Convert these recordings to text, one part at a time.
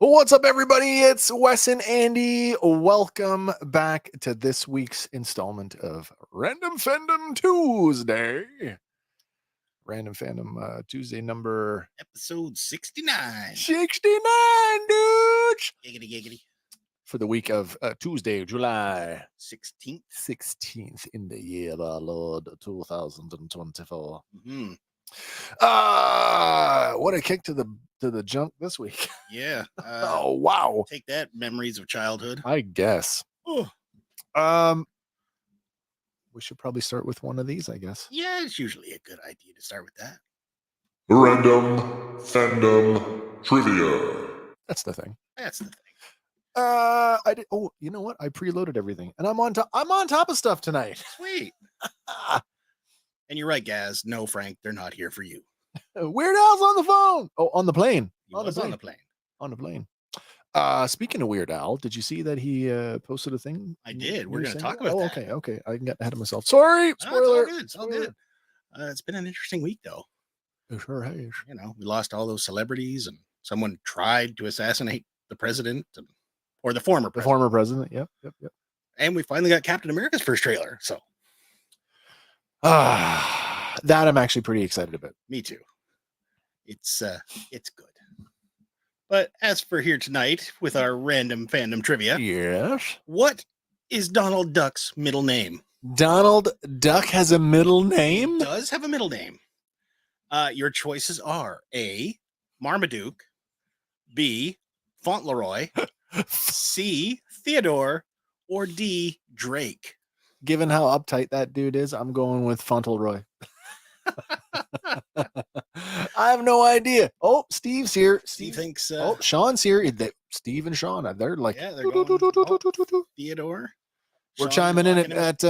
What's up, everybody? It's Wes and Andy. Welcome back to this week's installment of Random Fandom Tuesday. Random Fandom Tuesday number... Episode 69. 69, dudes! Giggity, giggity. For the week of Tuesday, July 16th. 16th in the year of our Lord 2024. Mm-hmm. What a kick to the junk this week. Yeah. Oh, wow. Take that, memories of childhood. I guess. Oh. We should probably start with one of these, I guess. Yeah, it's usually a good idea to start with that. Random Fandom Trivia. That's the thing. That's the thing. I did. Oh, you know what? I preloaded everything, and I'm on top of stuff tonight. Sweet. And you're right, Gaz. No, Frank, they're not here for you. Weird Al's on the phone. Oh, on the plane. On the plane. On the plane. Speaking of Weird Al, did you see that he posted a thing? I did. We're going to talk about that. Okay. I can get ahead of myself. Sorry. Spoiler. It's all good. It's been an interesting week, though. It sure has. You know, we lost all those celebrities, and someone tried to assassinate the president, or the former president. The former president. Yep. And we finally got Captain America's first trailer. So, that I'm actually pretty excited about. Me too. It's good. But as for here tonight with our random fandom trivia, yes. What is Donald Duck's middle name? Donald Duck has a middle name? He does have a middle name. Your choices are A, Marmaduke, B, Fauntleroy, C, Theodore, or D, Drake. Given how uptight that dude is, I'm going with Fauntleroy. I have no idea. Oh, Steve's here. Steve thinks. Sean's here. Steve and Sean, they're like, yeah, they're going, Theodore. We're chiming in at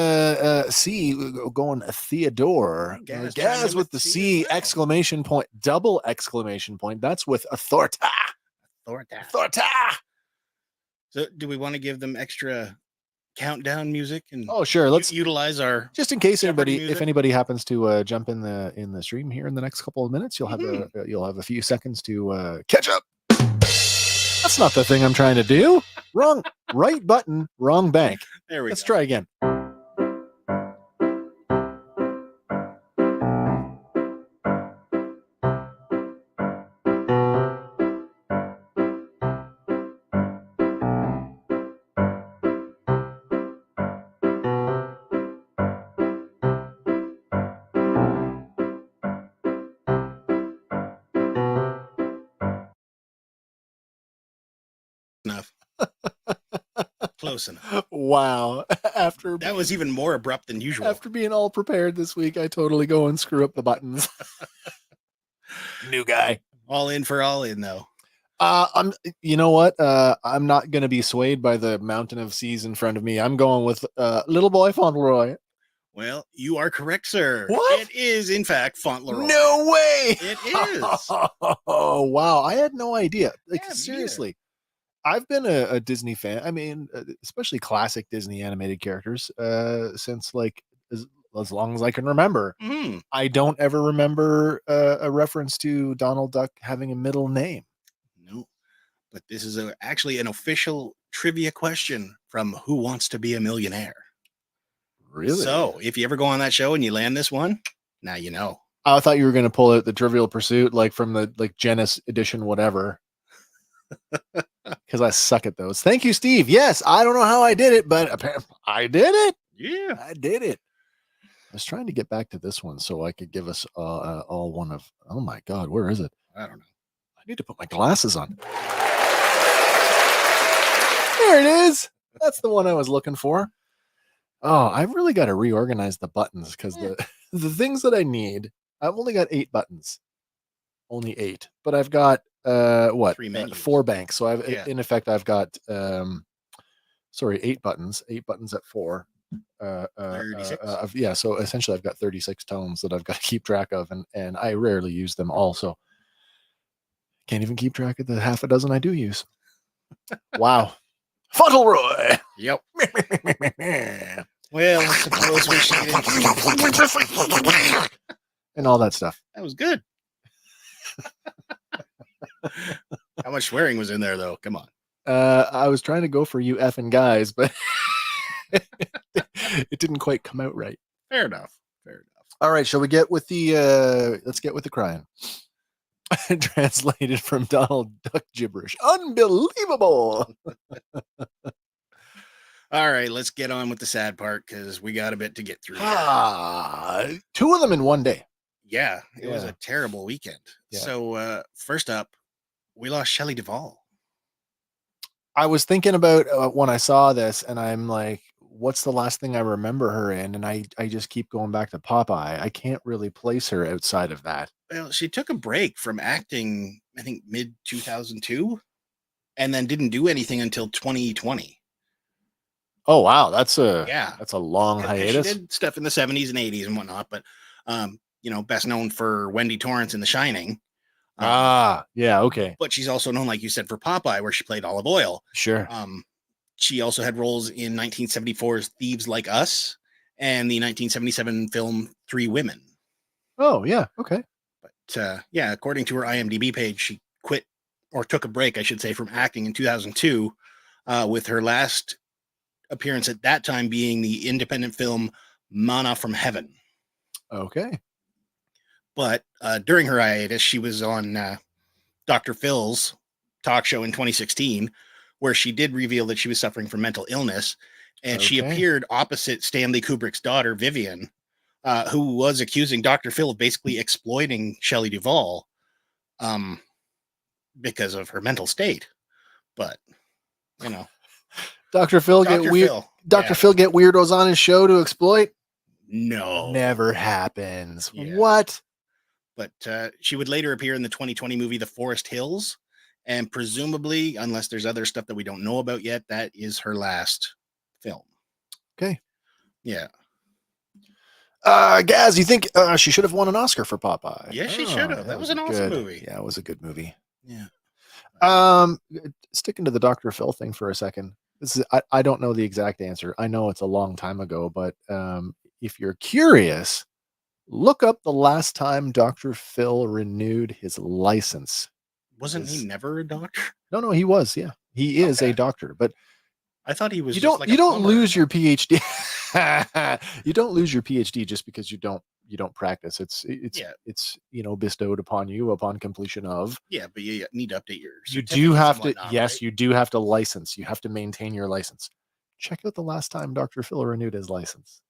C, going Theodore. Gaz with the C, exclamation point, double exclamation point. That's with authorita. Authorita. So, do we want to give them extra countdown music? And sure, let's utilize our, just in case if anybody happens to jump in the stream here in the next couple of minutes, you'll have a few seconds to catch up. That's not the thing I'm trying to do. Wrong, right button, wrong bank. There we go. Let's try again. Close enough. Wow. That was even more abrupt than usual. After being all prepared this week, I totally go and screw up the buttons. New guy. All in for all in, though. You know what? I'm not going to be swayed by the mountain of C's in front of me. I'm going with little boy Fauntleroy. Well, you are correct, sir. What? It is, in fact, Fauntleroy. No way. It is. Oh, wow. I had no idea. Like, Yeah, seriously. I've been a Disney fan. I mean, especially classic Disney animated characters since like as long as I can remember. Mm. I don't ever remember a reference to Donald Duck having a middle name. No, but this is actually an official trivia question from Who Wants to Be a Millionaire. Really? So if you ever go on that show and you land this one, now you know. I thought you were going to pull out the Trivial Pursuit, like from the Genesis edition, whatever. Because I suck at those. Thank you, Steve. Yes, I don't know how I did it, but apparently I did it. Yeah, I did it. I was trying to get back to this one so I could give us all one of. Oh my God, where is it? I don't know. I need to put my glasses on. There it is. That's the one I was looking for. Oh, I've really got to reorganize the buttons because the things that I need, I've only got 8 buttons. Only 8. But I've got 3 menus. 4 banks. So I've Yeah. in effect I've got 8 buttons. 8 buttons at 4. 36. Yeah, so essentially I've got 36 tones that I've got to keep track of, and I rarely use them all, so can't even keep track of the half a dozen I do use. Wow. Fauntleroy. Yep. Well, I suppose we should get into and all that stuff. That was good. How much swearing was in there, though? Come on. I was trying to go for you effing guys, but it didn't quite come out right. Fair enough. Fair enough. All right, shall we get with the let's get with the crying. Translated from Donald Duck gibberish. Unbelievable. All right, let's get on with the sad part because we got a bit to get through. 2 of them in one day. Yeah, it was Yeah. a terrible weekend. Yeah. So first up, we lost Shelley Duvall. I was thinking about when I saw this, and I'm like, what's the last thing I remember her in? And I just keep going back to Popeye. I can't really place her outside of that. Well, she took a break from acting, I think, mid 2002, and then didn't do anything until 2020. Oh wow, that's a long And hiatus. she did stuff in the 70s and 80s and whatnot, but best known for Wendy Torrance in The Shining. Yeah, okay. But she's also known, like you said, for Popeye, where she played Olive Oil. Sure. She also had roles in 1974's Thieves Like Us and the 1977 film 3 Women. Oh, yeah, okay. But according to her IMDb page, she quit, or took a break, I should say, from acting in 2002, with her last appearance at that time being the independent film Manna from Heaven. Okay. But during her hiatus, she was on Dr. Phil's talk show in 2016, where she did reveal that she was suffering from mental illness. And she appeared opposite Stanley Kubrick's daughter, Vivian, who was accusing Dr. Phil of basically exploiting Shelley Duvall because of her mental state. But, Dr. Phil get weird. Dr. Phil get weirdos on his show to exploit? No. Never happens. Yeah. What? But she would later appear in the 2020 movie The Forest Hills, and presumably, unless there's other stuff that we don't know about yet, that is her last film. Okay. Yeah. Gaz, you think she should have won an Oscar for Popeye? Yes, she should have. That was an awesome movie. Yeah, it was a good movie. Yeah. Sticking to the Dr. Phil thing for a second. This is I don't know the exact answer. I know it's a long time ago, but if you're curious, look up the last time Dr. Phil renewed his license. Wasn't he never a doctor? No, he was. Yeah, he is a doctor, but I thought he was. You don't lose your PhD. You don't lose your PhD just because you don't practice. It's bestowed upon you upon completion of. Yeah, but you need to update your. You do have to. Whatnot, yes, right? you do have to license. You have to maintain your license. Check out the last time Dr. Phil renewed his license.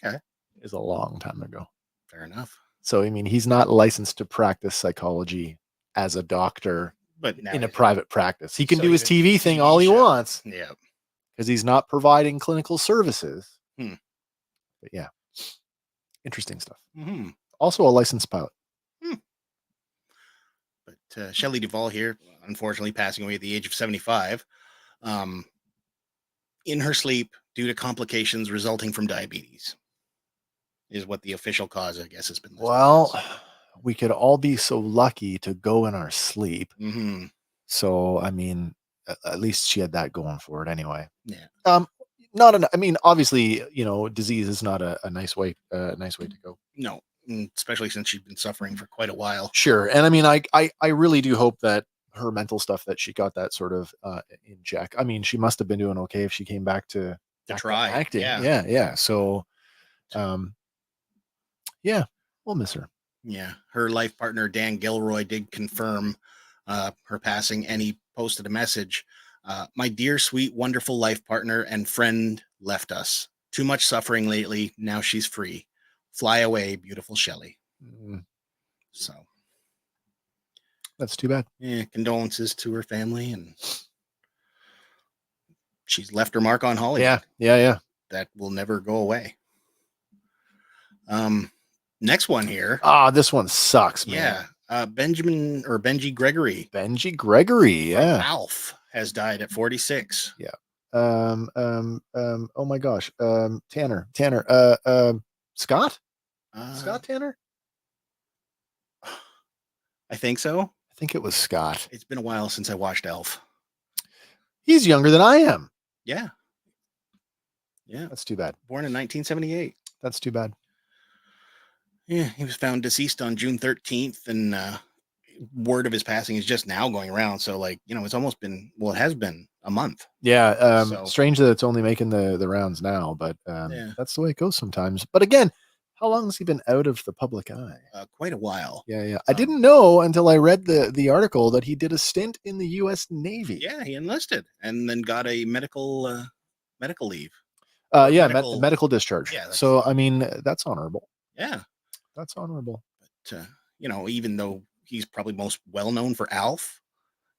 Okay, is a long time ago. Fair enough. So I mean, he's not licensed to practice psychology as a doctor, but in a private practice. He can do his TV thing all he wants. Yeah, because he's not providing clinical services. But yeah, interesting stuff. Mm-hmm. Also a licensed pilot. But Shelley Duvall here, unfortunately passing away at the age of 75, in her sleep due to complications resulting from diabetes, is what the official cause, I guess, has been. Well, we could all be so lucky to go in our sleep. Mm-hmm. So, I mean, at least she had that going for it anyway. Yeah. Obviously, disease is not a nice way to go. No, especially since she's been suffering for quite a while. Sure. And I mean, I really do hope that her mental stuff, that she got that sort of in check. I mean, she must have been doing okay if she came back to try acting. Yeah. Yeah. So, we'll miss her. Yeah. Her life partner, Dan Gilroy, did confirm her passing, and he posted a message. My dear, sweet, wonderful life partner and friend left us. Too much suffering lately. Now she's free. Fly away, beautiful Shelley. So that's too bad. Yeah, condolences to her family, and she's left her mark on Hollywood. Yeah. that will never go away. Next one here. This one sucks, man. Yeah. Benji Gregory. Benji Gregory, from yeah. Alf has died at 46. Yeah. Oh my gosh. Tanner. Scott? Scott Tanner? I think so. I think it was Scott. It's been a while since I watched Elf. He's younger than I am. Yeah. Yeah. That's too bad. Born in 1978. That's too bad. Yeah, he was found deceased on June 13th, and word of his passing is just now going around. So, like, it's almost been, well, it has been a month. Yeah. So- Strange that it's only making the rounds now, but Yeah. that's the way it goes sometimes. But again, how long has he been out of the public eye? Quite a while. Yeah. I didn't know until I read the article that he did a stint in the U.S. Navy. Yeah, he enlisted and then got a medical leave. Medical discharge. Yeah, so, I mean, that's honorable. Yeah. That's honorable. But, even though he's probably most well known for Alf,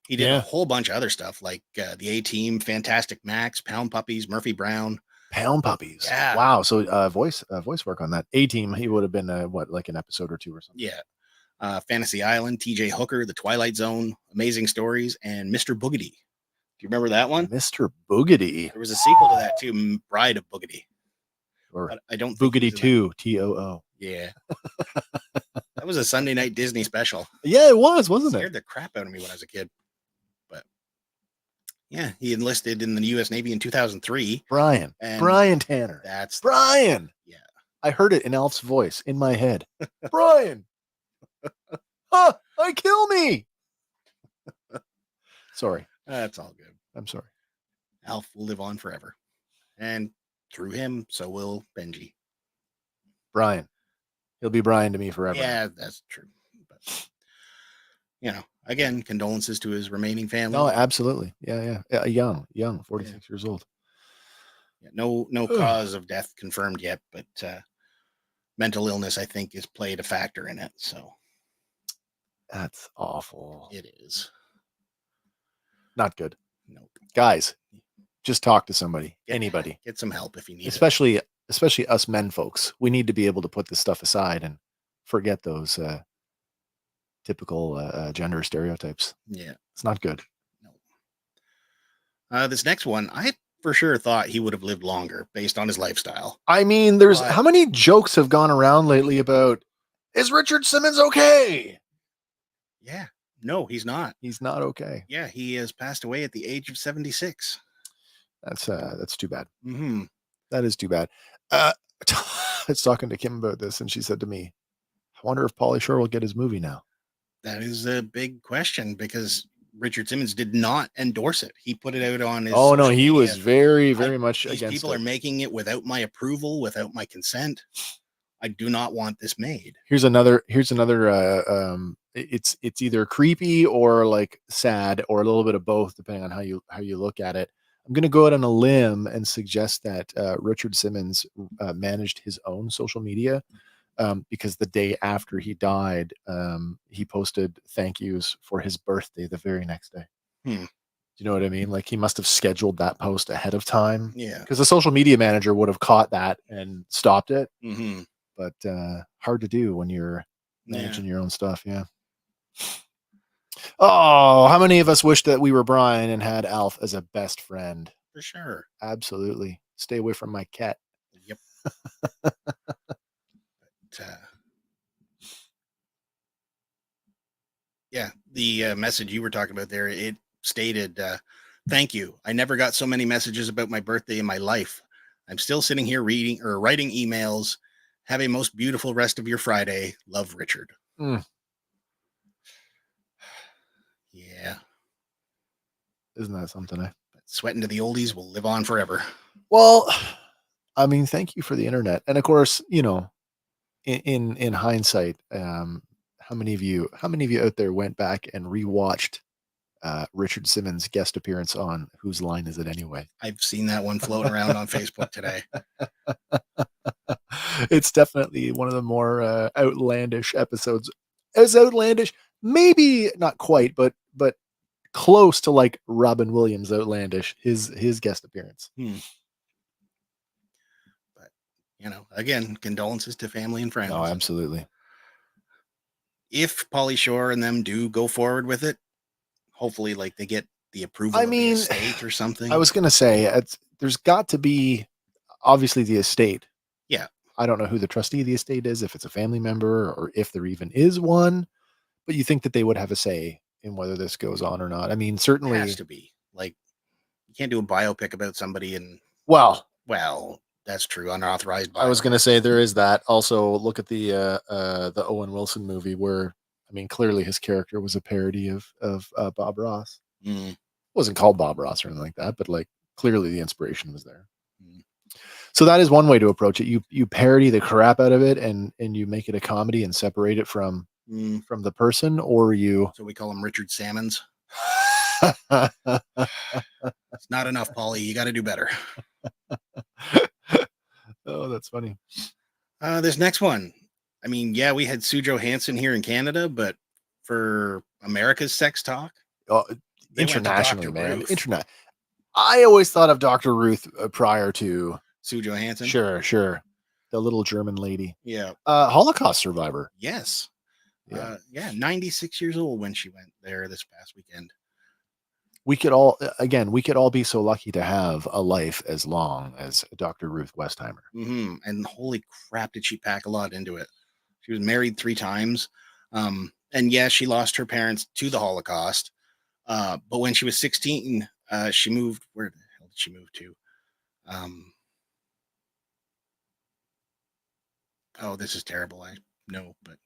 he did Yeah. a whole bunch of other stuff like the A-Team, Fantastic Max, Pound Puppies, Murphy Brown. Pound Puppies. Yeah. Wow. So voice work on that. A-Team, he would have been like an episode or two or something. Yeah. Fantasy Island, TJ Hooker, The Twilight Zone, Amazing Stories, and Mr. Boogedy. Do you remember that one? Mr. Boogedy. There was a sequel to that too, Bride of Boogedy. Or But I don't think he Boogedy was in 2, T-O-O. that. Yeah. That was a Sunday night Disney special. Yeah, it was, wasn't Scared it? the crap out of me when I was a kid. But yeah, he enlisted in the U.S. Navy in 2003. Brian Tanner. That's Brian. Yeah. I heard it in Alf's voice in my head. Brian. Kill me. Sorry. That's all good. I'm sorry. Alf will live on forever. And through him, so will Benji. Brian. He'll be Brian to me forever. Yeah, that's true. But, again, condolences to his remaining family. No, absolutely. Yeah. Young, 46 years old. Yeah, no cause of death confirmed yet, but mental illness, I think, has played a factor in it. So That's awful. it is. Not good. Nope. Guys, just talk to somebody. Anybody. Get some help if you need it. Especially us men folks. We need to be able to put this stuff aside and forget those typical gender stereotypes. Yeah. It's not good. No. This next one, I for sure thought he would have lived longer based on his lifestyle. I mean, how many jokes have gone around lately about, is Richard Simmons okay? Yeah. No, he's not. He's not okay. Yeah, he has passed away at the age of 76. That's too bad. Mm-hmm. That is too bad. I was talking to Kim about this, and she said to me, I wonder if Pauly Shore will get his movie now. That is a big question because Richard Simmons did not endorse it. He put it out on his. Oh no, social he media. was very, very much These against people it. are making it without my approval, without my consent. I do not want this made. Here's another it's either creepy or like sad or a little bit of both, depending on how you look at it. I'm going to go out on a limb and suggest that Richard Simmons managed his own social media because the day after he died, he posted thank yous for his birthday the very next day. Do you know what I mean? Like he must have scheduled that post ahead of time. Yeah. Because the social media manager would have caught that and stopped it. Mm-hmm. But hard to do when you're managing your own stuff. Yeah. Oh, how many of us wish that we were Brian and had Alf as a best friend? For sure. Absolutely. Stay away from my cat. Yep. Yeah, the message you were talking about there, it stated, thank you. I never got so many messages about my birthday in my life. I'm still sitting here reading or writing emails. Have a most beautiful rest of your Friday. Love, Richard. Yeah. Isn't that something? But sweating to the oldies will live on forever. Well, I mean, thank you for the internet. And of course, in hindsight, how many of you out there went back and rewatched Richard Simmons' guest appearance on Whose Line Is It Anyway? I've seen that one floating around on Facebook today. It's definitely one of the more outlandish episodes. As outlandish, maybe not quite, but close to like Robin Williams outlandish, his guest appearance. again, condolences to family and friends. Oh, absolutely. If Pauly Shore and them do go forward with it, hopefully, like, they get the approval I of mean, the estate or something. I was going to say, there's got to be obviously the estate. Yeah. I don't know who the trustee of the estate is, if it's a family member or if there even is one, but you think that they would have a say in whether this goes on or not. I mean, It certainly. has to be. Like, you can't do a biopic about somebody and, Well, that's true. Unauthorized biopic. I was going to say there is that. Also, look at the Owen Wilson movie where, I mean, clearly his character was a parody of Bob Ross. Mm. Wasn't called Bob Ross or anything like that, but like clearly the inspiration was there. Mm. So that is one way to approach it. You parody the crap out of it and you make it a comedy and separate it from the person, or you. So we call him Richard Salmons. It's not enough, Pauly. You got to do better. Oh, that's funny. This next one. I mean, yeah, we had Sue Johansson here in Canada, but for America's sex talk, internationally, man. Internet. I always thought of Dr. Ruth prior to Sue Johansson. Sure. The little German lady. Yeah. Holocaust survivor. Yes. Yeah. 96 years old when she went there this past weekend. We could all be so lucky to have a life as long as Dr. Ruth Westheimer. Mm-hmm. And holy crap, did she pack a lot into it. She was married 3 times. And yeah, she lost her parents to the Holocaust. But when she was 16, she moved. Where the hell did she move to? Oh, this is terrible. I know, but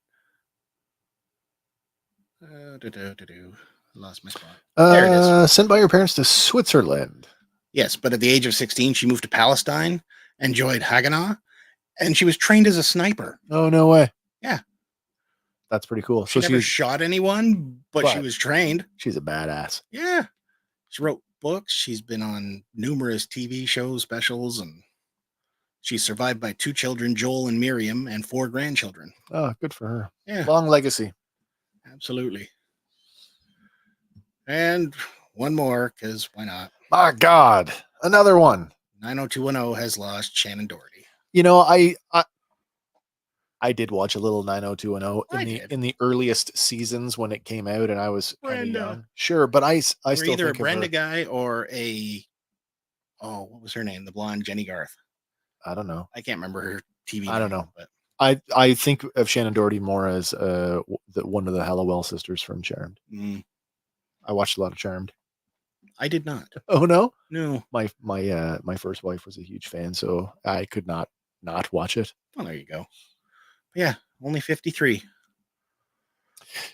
lost my spot. There it is. Sent by your parents to Switzerland. Yes, but at the age of 16, she moved to Palestine and joined Haganah, and she was trained as a sniper. Oh, no way. Yeah. That's pretty cool. She never shot anyone, but she was trained. She's a badass. Yeah. She wrote books. She's been on numerous TV shows, specials, and she's survived by 2 children, Joel and Miriam, and 4 grandchildren. Oh, good for her. Yeah. Long legacy. Absolutely. And one more, because why not? My God. Another one. 90210 has lost Shannon Doherty. You know, I did watch a little 90210 in the earliest seasons when it came out, and I was kind of young. Sure, but I still either think a Brenda guy or what was her name? The blonde Jenny Garth. I don't know. I can't remember her TV name. I don't know. But I think of Shannon Doherty more as one of the Hallowell sisters from Charmed. I watched a lot of Charmed. I did not. Oh no? No. My first wife was a huge fan, so I could not watch it. Well, there you go. Yeah, only 53.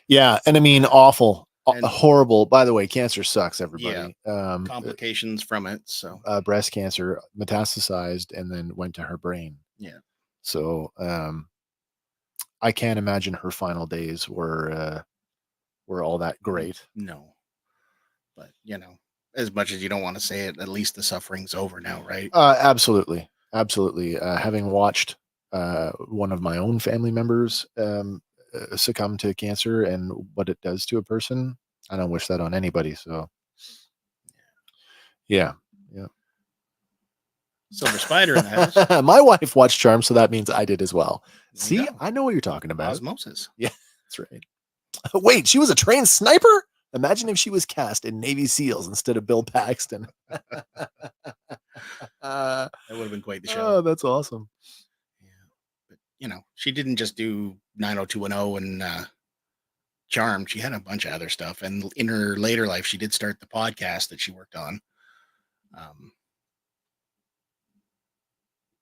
Yeah, and I mean, awful, horrible. By the way, cancer sucks, everybody. Yeah, complications from it. So breast cancer metastasized and then went to her brain. Yeah. So I can't imagine her final days were all that great. No. But as much as you don't want to say it, at least the suffering's over now, right? Absolutely. Having watched one of my own family members succumb to cancer and what it does to a person, I don't wish that on anybody. So yeah. Silver Spider in the house. My wife watched Charm, so that means I did as well. See, I know what you're talking about. Osmosis. Yeah, that's right. Wait, she was a trained sniper? Imagine if she was cast in Navy SEALs instead of Bill Paxton. That would have been quite the show. Oh, that's awesome. Yeah. But, she didn't just do 90210 and Charmed. She had a bunch of other stuff. And in her later life, she did start the podcast that she worked on.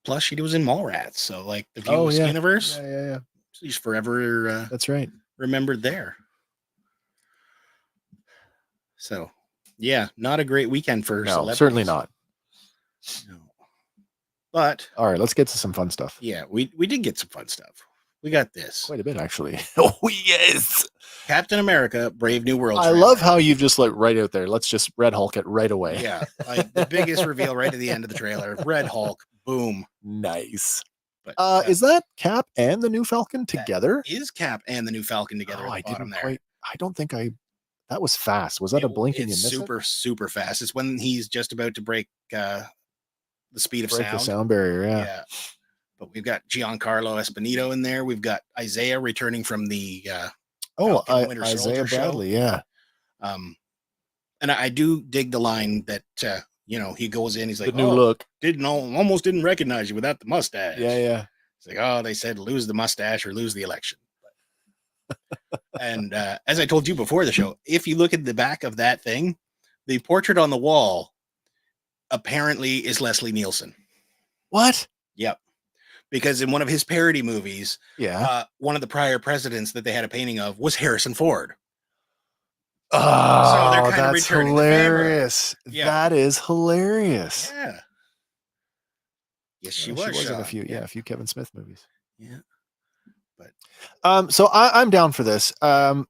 Plus, she was in Mallrats. So, like, the View of Universe. Yeah. She's forever that's right. remembered there. So, yeah, not a great weekend for celebrities. Certainly not. No. But all right, let's get to some fun stuff. Yeah, we did get some fun stuff. We got this. Quite a bit, actually. Oh, yes. Captain America, Brave New World. I love how you've just right out there. Let's just Red Hulk it right away. Yeah, like the biggest reveal right at the end of the trailer. Red Hulk, boom. Nice. But is that Cap and the new Falcon together? Is Cap and the new Falcon together? I didn't quite. I don't think that was fast. Was that a blink and you missed it? Super fast. It's when he's just about to break the speed of sound. The sound barrier, yeah. But we've got Giancarlo Esposito in there. We've got Isaiah returning from the Falcon and Winter Isaiah Soldier Bradley, show. yeah. And I do dig the line that he goes in, he's like, The new look. Almost didn't recognize you without the mustache. Yeah. It's like, oh, they said lose the mustache or lose the election. And as I told you before the show, if you look at the back of that thing, the portrait on the wall apparently is Leslie Nielsen. What? Yep. Because in one of his parody movies, one of the prior presidents that they had a painting of was Harrison Ford. Oh, so they're kind of that's returning hilarious. the favor. Yeah. That is hilarious. Yeah. Yes, she She was in Sean. a few Kevin Smith movies. Yeah. But so I'm down for this. Now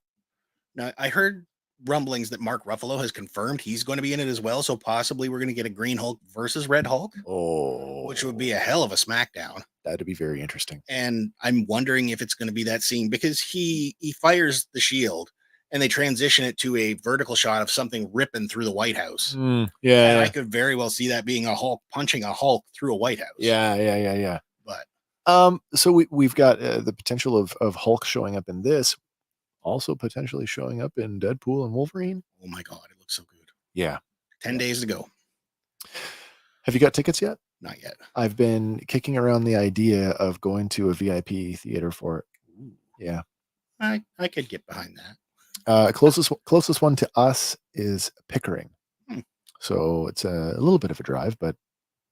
I heard rumblings that Mark Ruffalo has confirmed he's going to be in it as well. So possibly we're going to get a Green Hulk versus Red Hulk. Oh, which would be a hell of a smackdown. That'd be very interesting. And I'm wondering if it's going to be that scene because he fires the shield and they transition it to a vertical shot of something ripping through the White House. And I could very well see that being a Hulk punching a Hulk through a White House. Yeah. But so we've got the potential of Hulk showing up in this, also potentially showing up in Deadpool and Wolverine. Oh my God, it looks so good. Yeah. 10 days to go. Have you got tickets yet? Not yet. I've been kicking around the idea of going to a VIP theater for it. Ooh. Yeah. I could get behind that. Closest one to us is Pickering. So it's a little bit of a drive, but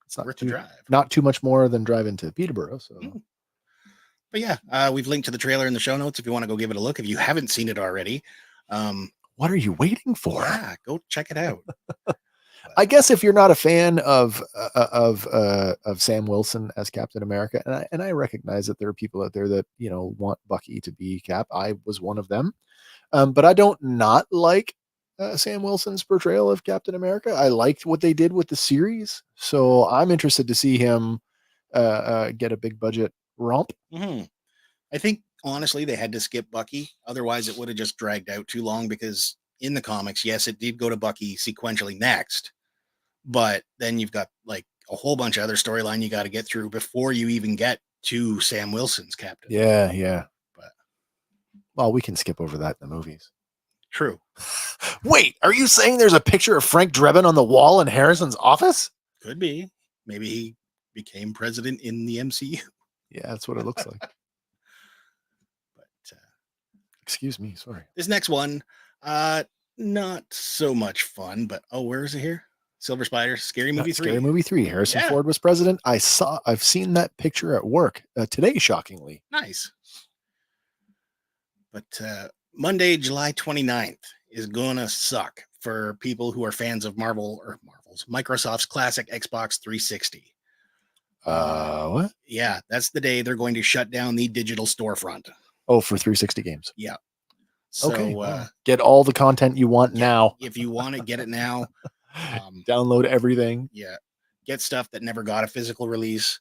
it's not worth the drive. Not too much more than driving to Peterborough. So, but yeah, we've linked to the trailer in the show notes if you want to go give it a look. If you haven't seen it already, what are you waiting for? Yeah, go check it out. I guess if you're not a fan of Sam Wilson as Captain America, and I recognize that there are people out there that want Bucky to be Cap. I was one of them, but I don't not like Sam Wilson's portrayal of Captain America. I liked what they did with the series, so I'm interested to see him get a big budget romp. Mm-hmm. I think honestly they had to skip Bucky, otherwise it would have just dragged out too long. Because in the comics, yes, it did go to Bucky sequentially next, but then you've got like a whole bunch of other storyline you got to get through before you even get to Sam Wilson's Captain. Yeah. But well, we can skip over that in the movies. True. Wait, are you saying there's a picture of Frank Drebin on the wall in Harrison's office? Could be. Maybe he became president in the MCU. Yeah, that's what it looks like. But excuse me, sorry. This next one, not so much fun, but where is it here? Silver Spider, Scary Movie 3. Scary Movie 3. Harrison Ford was president. I've seen that picture at work today, shockingly. Nice. But Monday, July 29th is gonna suck for people who are fans of Microsoft's classic Xbox 360. What? Yeah, that's the day they're going to shut down the digital storefront. Oh, for 360 games. Yeah. So okay. Get all the content you want now. If you want to get it now. Download everything. Yeah. Get stuff that never got a physical release.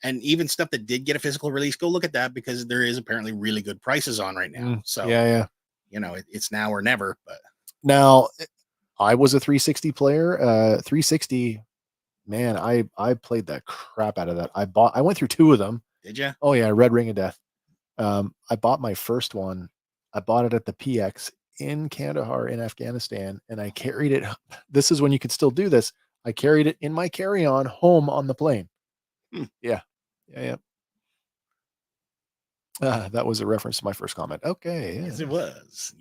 And even stuff that did get a physical release, go look at that because there is apparently really good prices on right now. So yeah. It's now or never. But now I was a 360 player. 360, man, I played the crap out of that. I went through 2 of them. Did you? Oh yeah, Red Ring of Death. I bought my first one. I bought it at the PX in Kandahar in Afghanistan, and I carried it. This is when you could still do this. I carried it in my carry-on home on the plane. Yeah. That was a reference to my first comment. Okay. Yeah. Yes, it was.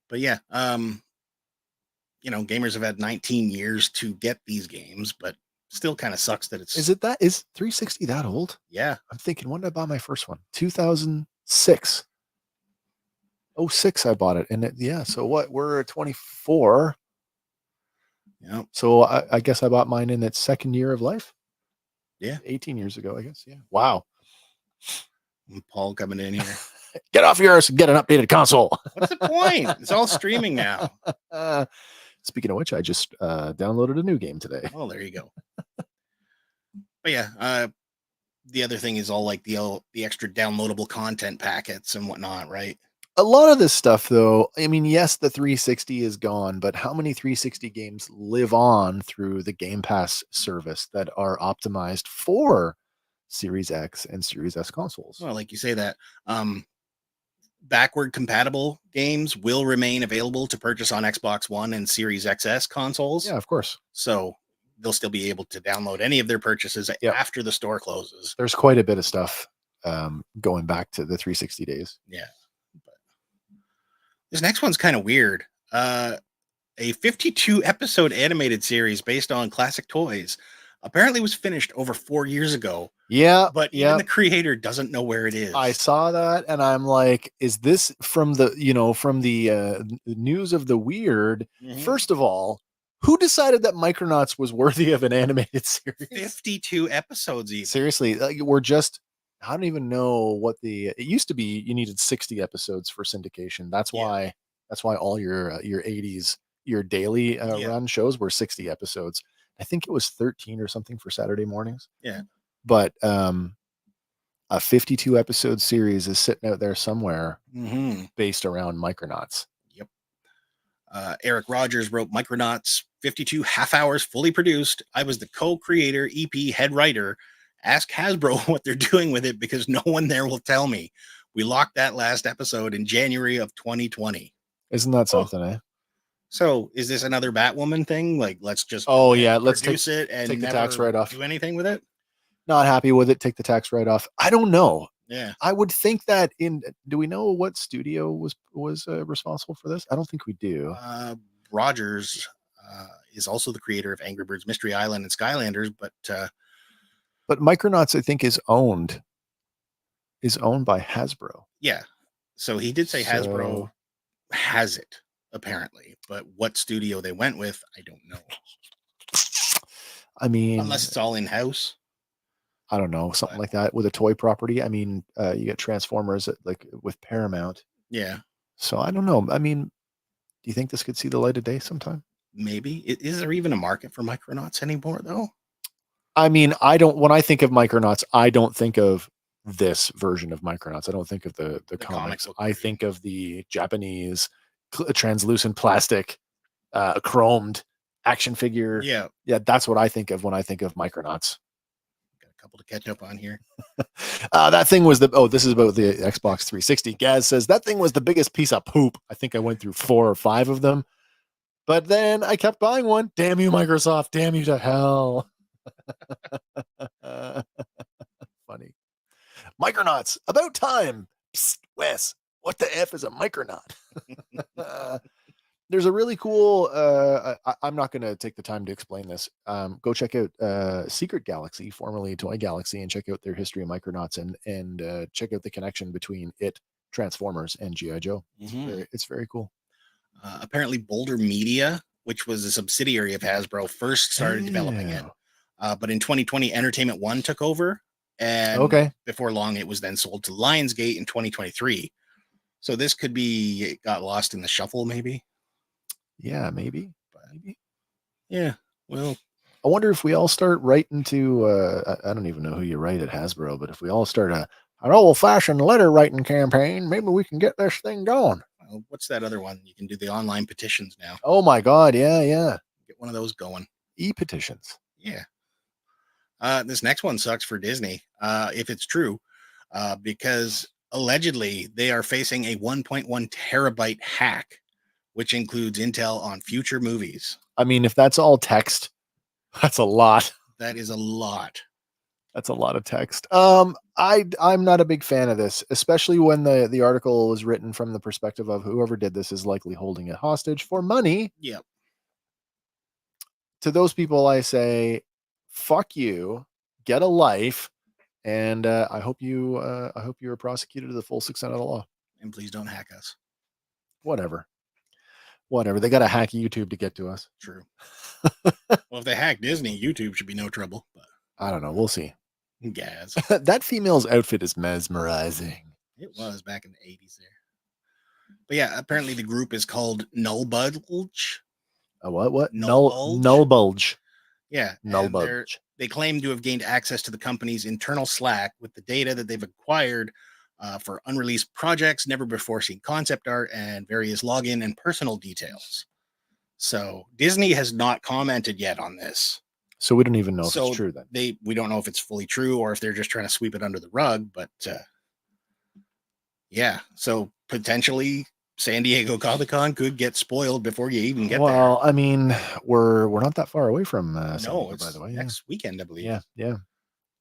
But yeah, gamers have had 19 years to get these games, but still kind of sucks that it's. Is 360 that old? Yeah. I'm thinking, when did I buy my first one? 2006. 06 I bought it. And so what? We're 24. Yeah. So I guess I bought mine in its second year of life. Yeah. 18 years ago, I guess. Yeah. Wow. Paul coming in here. Get off yours and get an updated console. What's the point? It's all streaming now. Speaking of which, I just downloaded a new game today. Oh, there you go. But yeah, the other thing is all like the extra downloadable content packets and whatnot, right? A lot of this stuff, though, I mean, yes, the 360 is gone, but how many 360 games live on through the Game Pass service that are optimized for Series X and Series S consoles? Well, like you say that, backward compatible games will remain available to purchase on Xbox One and Series XS consoles. Yeah, of course. So they'll still be able to download any of their purchases Yep. after the store closes. There's quite a bit of stuff going back to the 360 days. Yeah. But this next one's kind of weird. A 52 episode animated series based on classic toys apparently was finished over 4 years ago, Yeah, but even the creator doesn't know where it is. I saw that and I'm like, is this from the, from the news of the weird? Mhm. First of all, who decided that Micronauts was worthy of an animated series? 52 episodes even. Seriously, I don't even know what it used to be. You needed 60 episodes for syndication. That's why all your 80s, your daily run shows were 60 episodes. I think it was 13 or something for Saturday mornings. Yeah. But a 52 episode series is sitting out there somewhere based around Micronauts. Yep. Eric Rogers wrote Micronauts, 52 half hours, fully produced. I was the co-creator, EP, head writer. Ask Hasbro what they're doing with it because no one there will tell me. We locked that last episode in January of 2020. Isn't that something, eh? So is this another Batwoman thing? Like, let's just let's produce it and take the never tax write-off. do anything with it? Not happy with it. Take the tax write-off. I don't know. Yeah. I would think that do we know what studio was responsible for this? I don't think we do. Rogers is also the creator of Angry Birds Mystery Island and Skylanders, but Micronauts, I think, is owned by Hasbro. Yeah. So he did say Hasbro has it, apparently, but what studio they went with, I don't know. I mean, unless it's all in-house. I don't know, something like that with a toy property. I mean, you get Transformers with Paramount. Yeah. So I don't know. I mean, do you think this could see the light of day sometime? Maybe. Is there even a market for Micronauts anymore, though? I mean, when I think of Micronauts, I don't think of this version of Micronauts. I don't think of the comics. I think of the Japanese translucent plastic, chromed action figure. Yeah. Yeah, that's what I think of when I think of Micronauts. Got a couple to catch up on here. That thing was this is about the Xbox 360. Gaz says that thing was the biggest piece of poop. I think I went through 4 or 5 of them, but then I kept buying one. Damn you, Microsoft. Damn you to hell. Funny. Micronauts, about time. Psst, Wes, what the F is a Micronaut? There's a really cool, I'm not going to take the time to explain this. Go check out Secret Galaxy, formerly Toy Galaxy, and check out their history of Micronauts and check out the connection between Transformers, and G.I. Joe. It's very cool. Apparently Boulder Media, which was a subsidiary of Hasbro, first started developing it. But in 2020, Entertainment One took over. And before long, it was then sold to Lionsgate in 2023. So this could be, it got lost in the shuffle, maybe. Yeah, maybe. Yeah. Well, I wonder if we all start writing to, I don't even know who you write at Hasbro, but if we all start an old-fashioned letter writing campaign, maybe we can get this thing going. Well, what's that other one? You can do the online petitions now. Oh my God. Yeah. Get one of those going. E-petitions. Yeah. This next one sucks for Disney, if it's true, because allegedly they are facing a 1.1 terabyte hack, which includes intel on future movies. I mean, if that's all text, that's a lot. That is a lot. That's a lot of text. I'm not a big fan of this, especially when the article was written from the perspective of whoever did this is likely holding it hostage for money. Yep. To those people, I say, fuck you, get a life, and I hope you are prosecuted to the full extent of the law. And please don't hack us. Whatever. They got to hack YouTube to get to us. True. Well, if they hack Disney, YouTube should be no trouble. But I don't know. We'll see. Gaz. That female's outfit is mesmerizing. It was back in the 80s there. But yeah, apparently the group is called Null Bulge. What? Null Bulge. Yeah. Null Bulge. They claim to have gained access to the company's internal Slack with the data that they've acquired for unreleased projects, never before seen concept art, and various login and personal details. So Disney has not commented yet on this. So we don't even know if So it's true then. we don't know if it's fully true or if they're just trying to sweep it under the rug. But yeah, so potentially San Diego Comic-Con could get spoiled before you even get Well, I mean, we're not that far away from there. San No, Diego, it's by the way. next weekend, I believe. Yeah, yeah.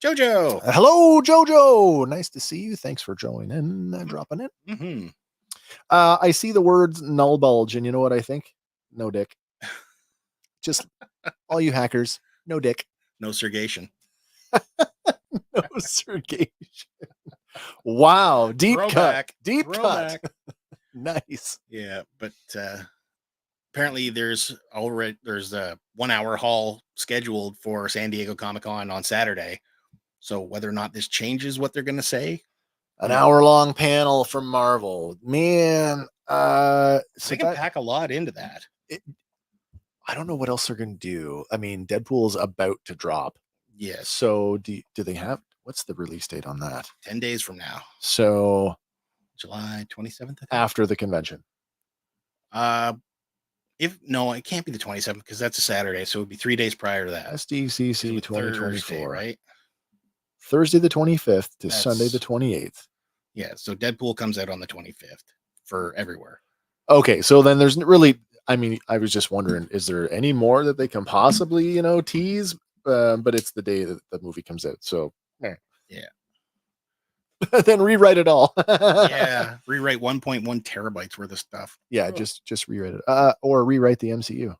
Jojo. Hello, Jojo. Nice to see you. Thanks for joining in, dropping in. Mm-hmm. I see the words null bulge, and you know what I think? No dick. Just all you hackers, no dick. No surgation. No surgation. Wow, deep Throwback. cut. Deep Throwback. cut. Nice. Yeah, but apparently there's a 1 hour haul scheduled for San Diego Comic-Con on Saturday. So whether or not this changes what they're going to say, An hour-long panel from Marvel. Man, so they can pack a lot into that. I don't know what else they're going to do. I mean, Deadpool's about to drop. Yes. So do they have, what's the release date on that? 10 days from now. So July 27th, I think. After the convention. It can't be the 27th because that's a Saturday. So it would be 3 days prior to that. SDCC 2024. Thursday, right? Thursday the 25th to That's- Sunday the 28th. Yeah. So Deadpool comes out on the 25th for everywhere. Okay, so then there's really, I mean, I was just wondering, is there any more that they can possibly, tease? But it's the day that the movie comes out. So Yeah. then rewrite it all. Yeah. Rewrite 1.1 terabytes worth of stuff. Yeah, Oh. just rewrite it. Or rewrite the MCU.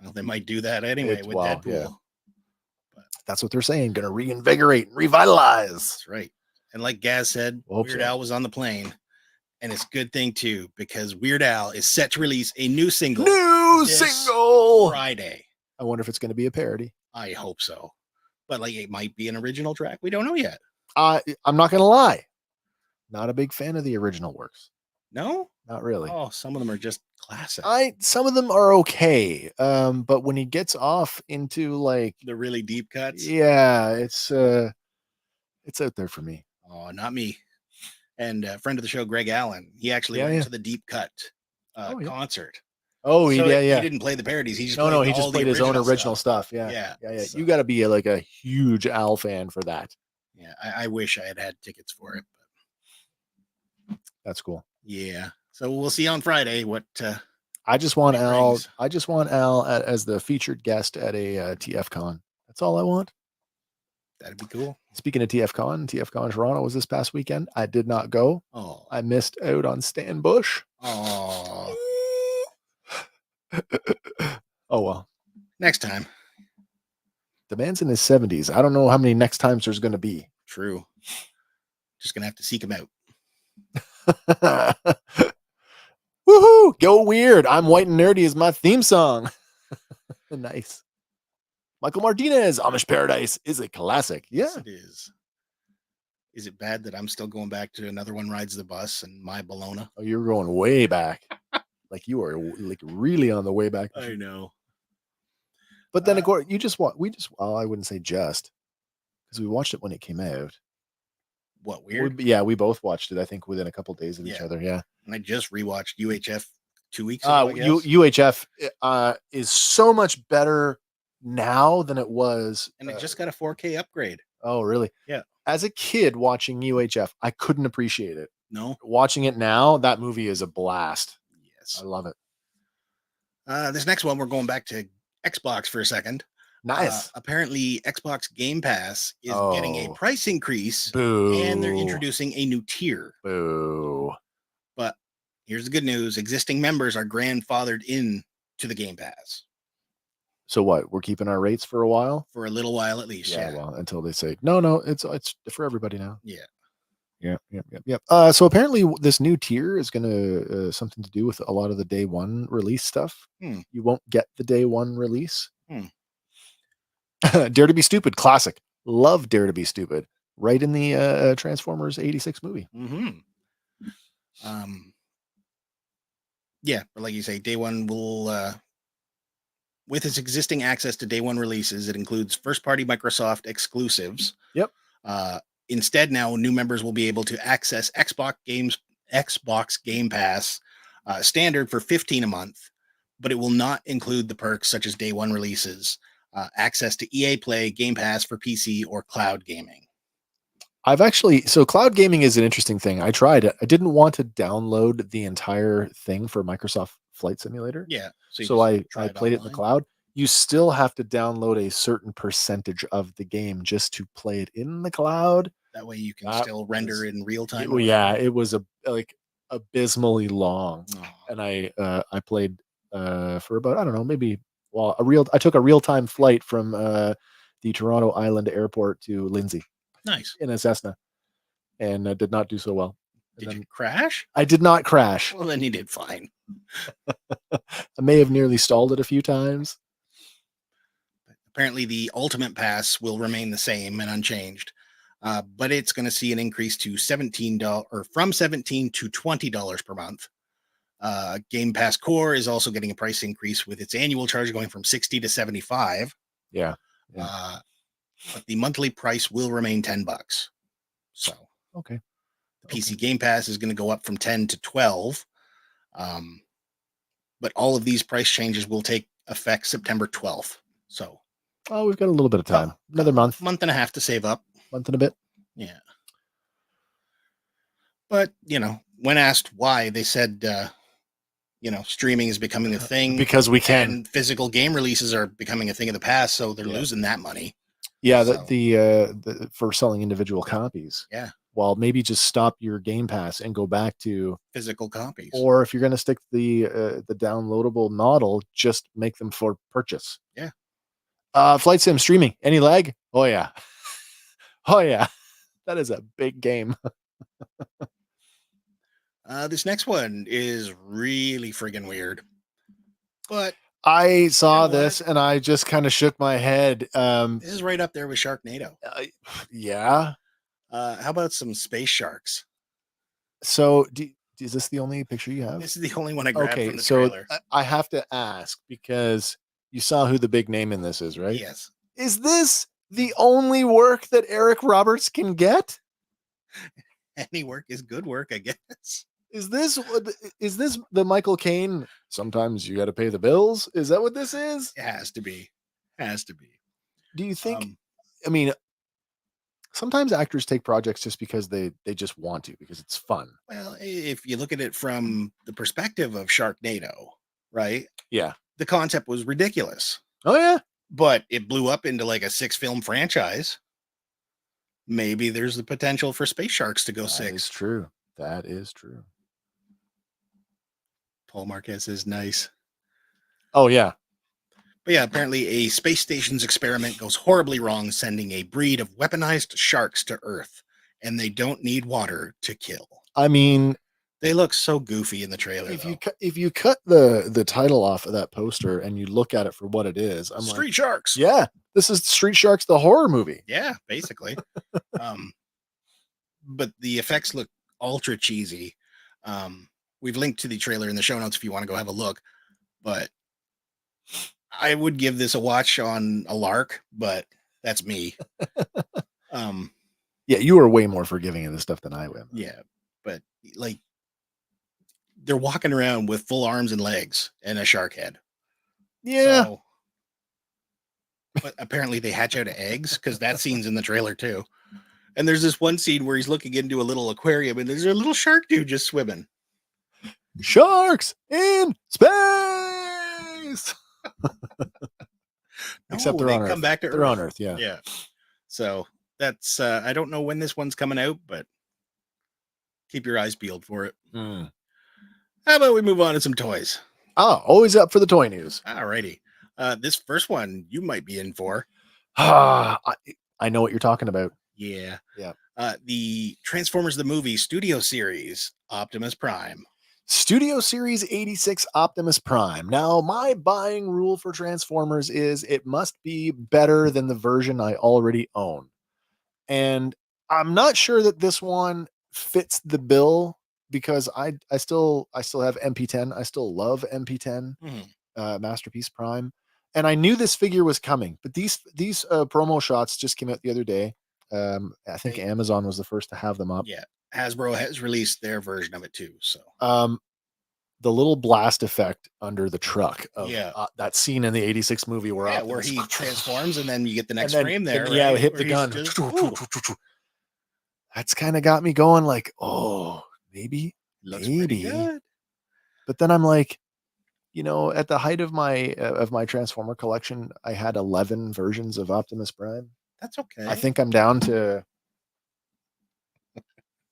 Well, they might do that anyway with Deadpool. Yeah. That's what they're saying. Gonna reinvigorate and revitalize. That's right. And like Gaz said, Hope Weird so. Al was on the plane. And it's a good thing too, because Weird Al is set to release a new single this single. Friday. I wonder if it's gonna be a parody. I hope so. But like it might be an original track. We don't know yet. I'm not gonna lie. Not a big fan of the original works. No? Not really. Oh, some of them are just classic. Some of them are okay. But when he gets off into like The really deep cuts. yeah, it's out there for me. Oh, not me. And a friend of the show, Greg Allen, he actually Yeah, went yeah. to the deep cut Oh, yeah. concert. Oh, So yeah. He didn't play the parodies. He just No, played he all just the played his own original stuff. stuff. Yeah. So- You got to be like a huge Al fan for that. Yeah, I wish I had tickets for it. But That's cool. yeah. So we'll see on Friday what I just want It Al. brings. I just want Al as the featured guest at a TF Con. That's all I want. that'd be cool. Speaking of TF Con Toronto was this past weekend. I did not go. Oh. I missed out on Stan Bush. Oh. Oh well. Next time. The man's in his 70s. I don't know how many next times there's going to be. True. Just gonna have to seek him out. Woohoo! Go Weird. I'm White and Nerdy is my theme song. Nice. Michael Martinez, Amish Paradise is a classic. Yeah. Yes, it is. Is it bad that I'm still going back to Another One Rides the Bus and My Bologna? Oh, you're going way back. Like you are like really on the way back. I know. But then of course well, I wouldn't say just because we watched it when it came out. What, weird? We both watched it, I think, within a couple days of each Yeah. other. Yeah. And I just rewatched UHF 2 weeks ago. I guess. UHF is so much better now than it was. And it just got a 4K upgrade. Oh, really? Yeah. As a kid watching UHF, I couldn't appreciate it. No? Watching it now, that movie is a blast. Yes. I love it. This next one, we're going back to Xbox for a second. Nice. Apparently, Xbox Game Pass is getting a Oh. price increase, Boo. and they're introducing a new tier. Boo. But here's the good news: existing members are grandfathered in to the Game Pass So what? We're keeping our rates for a while? for a little while at least. Yeah. Well, until they say no, it's for everybody now. Yeah. Yep. So apparently this new tier is going to something to do with a lot of the day one release stuff. You won't get the day one release. Dare to be Stupid, classic. Love Dare to be Stupid. Right in the Transformers 86 movie. Mm-hmm. Yeah, but like you say, day one will with its existing access to day one releases, it includes first party Microsoft exclusives. Yep. Instead, now new members will be able to access Xbox Game Pass standard for $15 a month, but it will not include the perks such as day one releases, access to EA Play, Game Pass for PC, or cloud gaming. So cloud gaming is an interesting thing. I tried it. I didn't want to download the entire thing for Microsoft Flight Simulator. Yeah. So I played it in the cloud. You still have to download a certain percentage of the game just to play it in the cloud. That way you can still render in real time. It was abysmally long. Oh. And I played for about, I don't know, I took a real-time flight from the Toronto Island Airport to Lindsay. Nice. In a Cessna, and did not do so well. Did you crash? I did not crash. Well, then you did fine. I may have nearly stalled it a few times. Apparently, the Ultimate Pass will remain the same and unchanged, but it's going to see an increase to $17 or from $17 to $20 per month. Game Pass Core is also getting a price increase with its annual charge going from $60 to $75. Yeah. But the monthly price will remain $10. So, okay. The PC Game Pass is going to go up from 10 to 12. But all of these price changes will take effect September 12th. So, we've got a little bit of time. Another month and a half to save up. Month and a bit. Yeah. But, when asked why, they said, streaming is becoming a thing because we can. And physical game releases are becoming a thing of the past. So they're losing that money. Yeah, the for selling individual copies. Yeah. Well, maybe just stop your Game Pass and go back to physical copies. Or if you're going to stick the downloadable model, just make them for purchase. Yeah. Flight Sim streaming. Any lag? Oh yeah. Oh yeah. That is a big game. This next one is really friggin' weird. But I saw this and I just kind of shook my head. This is right up there with Sharknado. Yeah. How about some space sharks? So, is this the only picture you have? This is the only one I grabbed from the trailer. So I have to ask because you saw who the big name in this is, right? Yes. Is this the only work that Eric Roberts can get? Any work is good work, I guess. Is this the Michael Caine? Sometimes you got to pay the bills. Is that what this is? It has to be. Do you think? I mean, sometimes actors take projects just because they just want to, because it's fun. Well, if you look at it from the perspective of Sharknado, right? Yeah. The concept was ridiculous. Oh yeah. But it blew up into like a 6-film franchise. Maybe there's the potential for Space Sharks to go 6. That is true. That is true. Paul Marquez is nice. Oh, yeah. But yeah, apparently a space station's experiment goes horribly wrong, sending a breed of weaponized sharks to Earth, and they don't need water to kill. I mean, they look so goofy in the trailer. If you cut the title off of that poster and you look at it for what it is, I'm Street like, Sharks. Yeah, this is Street Sharks, the horror movie. Yeah, basically. But the effects look ultra cheesy. We've linked to the trailer in the show notes if you want to go have a look. But I would give this a watch on a lark, but that's me. Yeah, you are way more forgiving of this stuff than I am. Yeah, but like they're walking around with full arms and legs and a shark head. Yeah. So, but apparently they hatch out of eggs because that scene's in the trailer too. And there's this one scene where he's looking into a little aquarium and there's a little shark dude just swimming. Sharks in space. Except they're on Earth. Come back to They're on Earth, yeah. Yeah. So that's I don't know when this one's coming out, but keep your eyes peeled for it. How about we move on to some toys? Oh, always up for the toy news. Alrighty. This first one you might be in for. I know what you're talking about. Yeah. Yeah. The Transformers the Movie Studio Series Optimus Prime. Studio Series 86 Optimus Prime. Now, my buying rule for Transformers is it must be better than the version I already own. And I'm not sure that this one fits the bill because I still have MP10. I still love MP10 Masterpiece Prime. And I knew this figure was coming, but these promo shots just came out the other day. I think They- Amazon was the first to have them up. Yeah, Hasbro has released their version of it too. So The little blast effect under the truck of Yeah. that scene in the 86 movie where yeah, where he transforms and then you get the next then, frame there. yeah, right? hit Where the he's gun. just- ooh, That's kind of got me going like, oh, maybe. looks pretty Maybe. good. But then I'm like, at the height of my Transformer collection, I had 11 versions of Optimus Prime. That's okay. I think I'm down to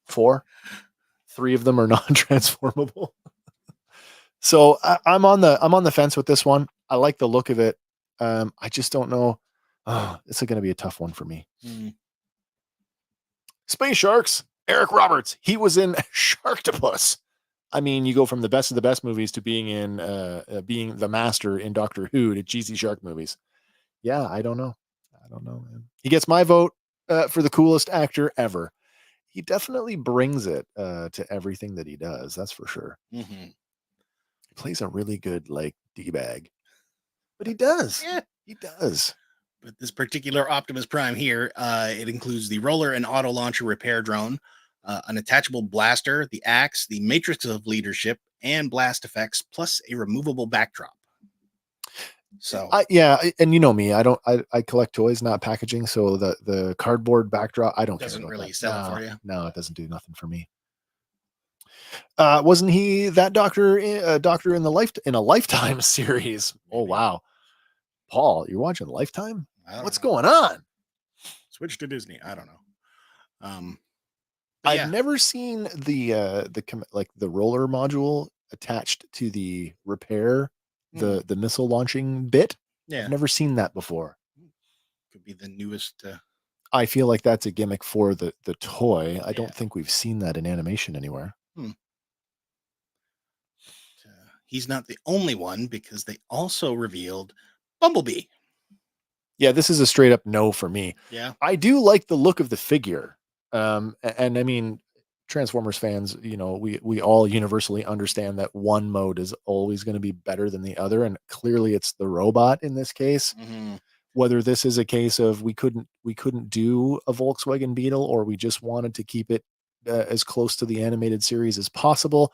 4. 3 of them are non-transformable. So I'm on the fence with this one. I like the look of it. I just don't know. Oh, this is going to be a tough one for me. Mm. Space Sharks. Eric Roberts. He was in Sharktopus. I mean, you go from the best of the best movies to being in being the master in Doctor Who to cheesy shark movies. Yeah, I don't know. Man. He gets my vote for the coolest actor ever. He definitely brings it to everything that he does. That's for sure. Mm-hmm. He plays a really good like D-bag, but he does. Yeah, he does. But this particular Optimus Prime here, it includes the roller and auto launcher repair drone, an attachable blaster, the axe, the matrix of leadership, and blast effects, plus a removable backdrop. So and you know me, I collect toys, not packaging. So the cardboard backdrop, I don't doesn't care about really that. sell it for you. No, it doesn't do nothing for me. Wasn't he that doctor in a Lifetime series? Oh wow, Paul, you're watching Lifetime? What's going on? Switch to Disney. I don't know. I've never seen the roller module attached to the repair the missile launching bit. Yeah, I've never seen that before. Could be the newest. I feel like that's a gimmick for the toy. I don't think we've seen that in animation anywhere. He's not the only one because they also revealed Bumblebee. Yeah, this is a straight up no for me. Yeah, I do like the look of the figure. And I mean, Transformers fans, we all universally understand that one mode is always going to be better than the other. And clearly it's the robot in this case. Mm-hmm. Whether this is a case of we couldn't do a Volkswagen Beetle, or we just wanted to keep it as close to the animated series as possible.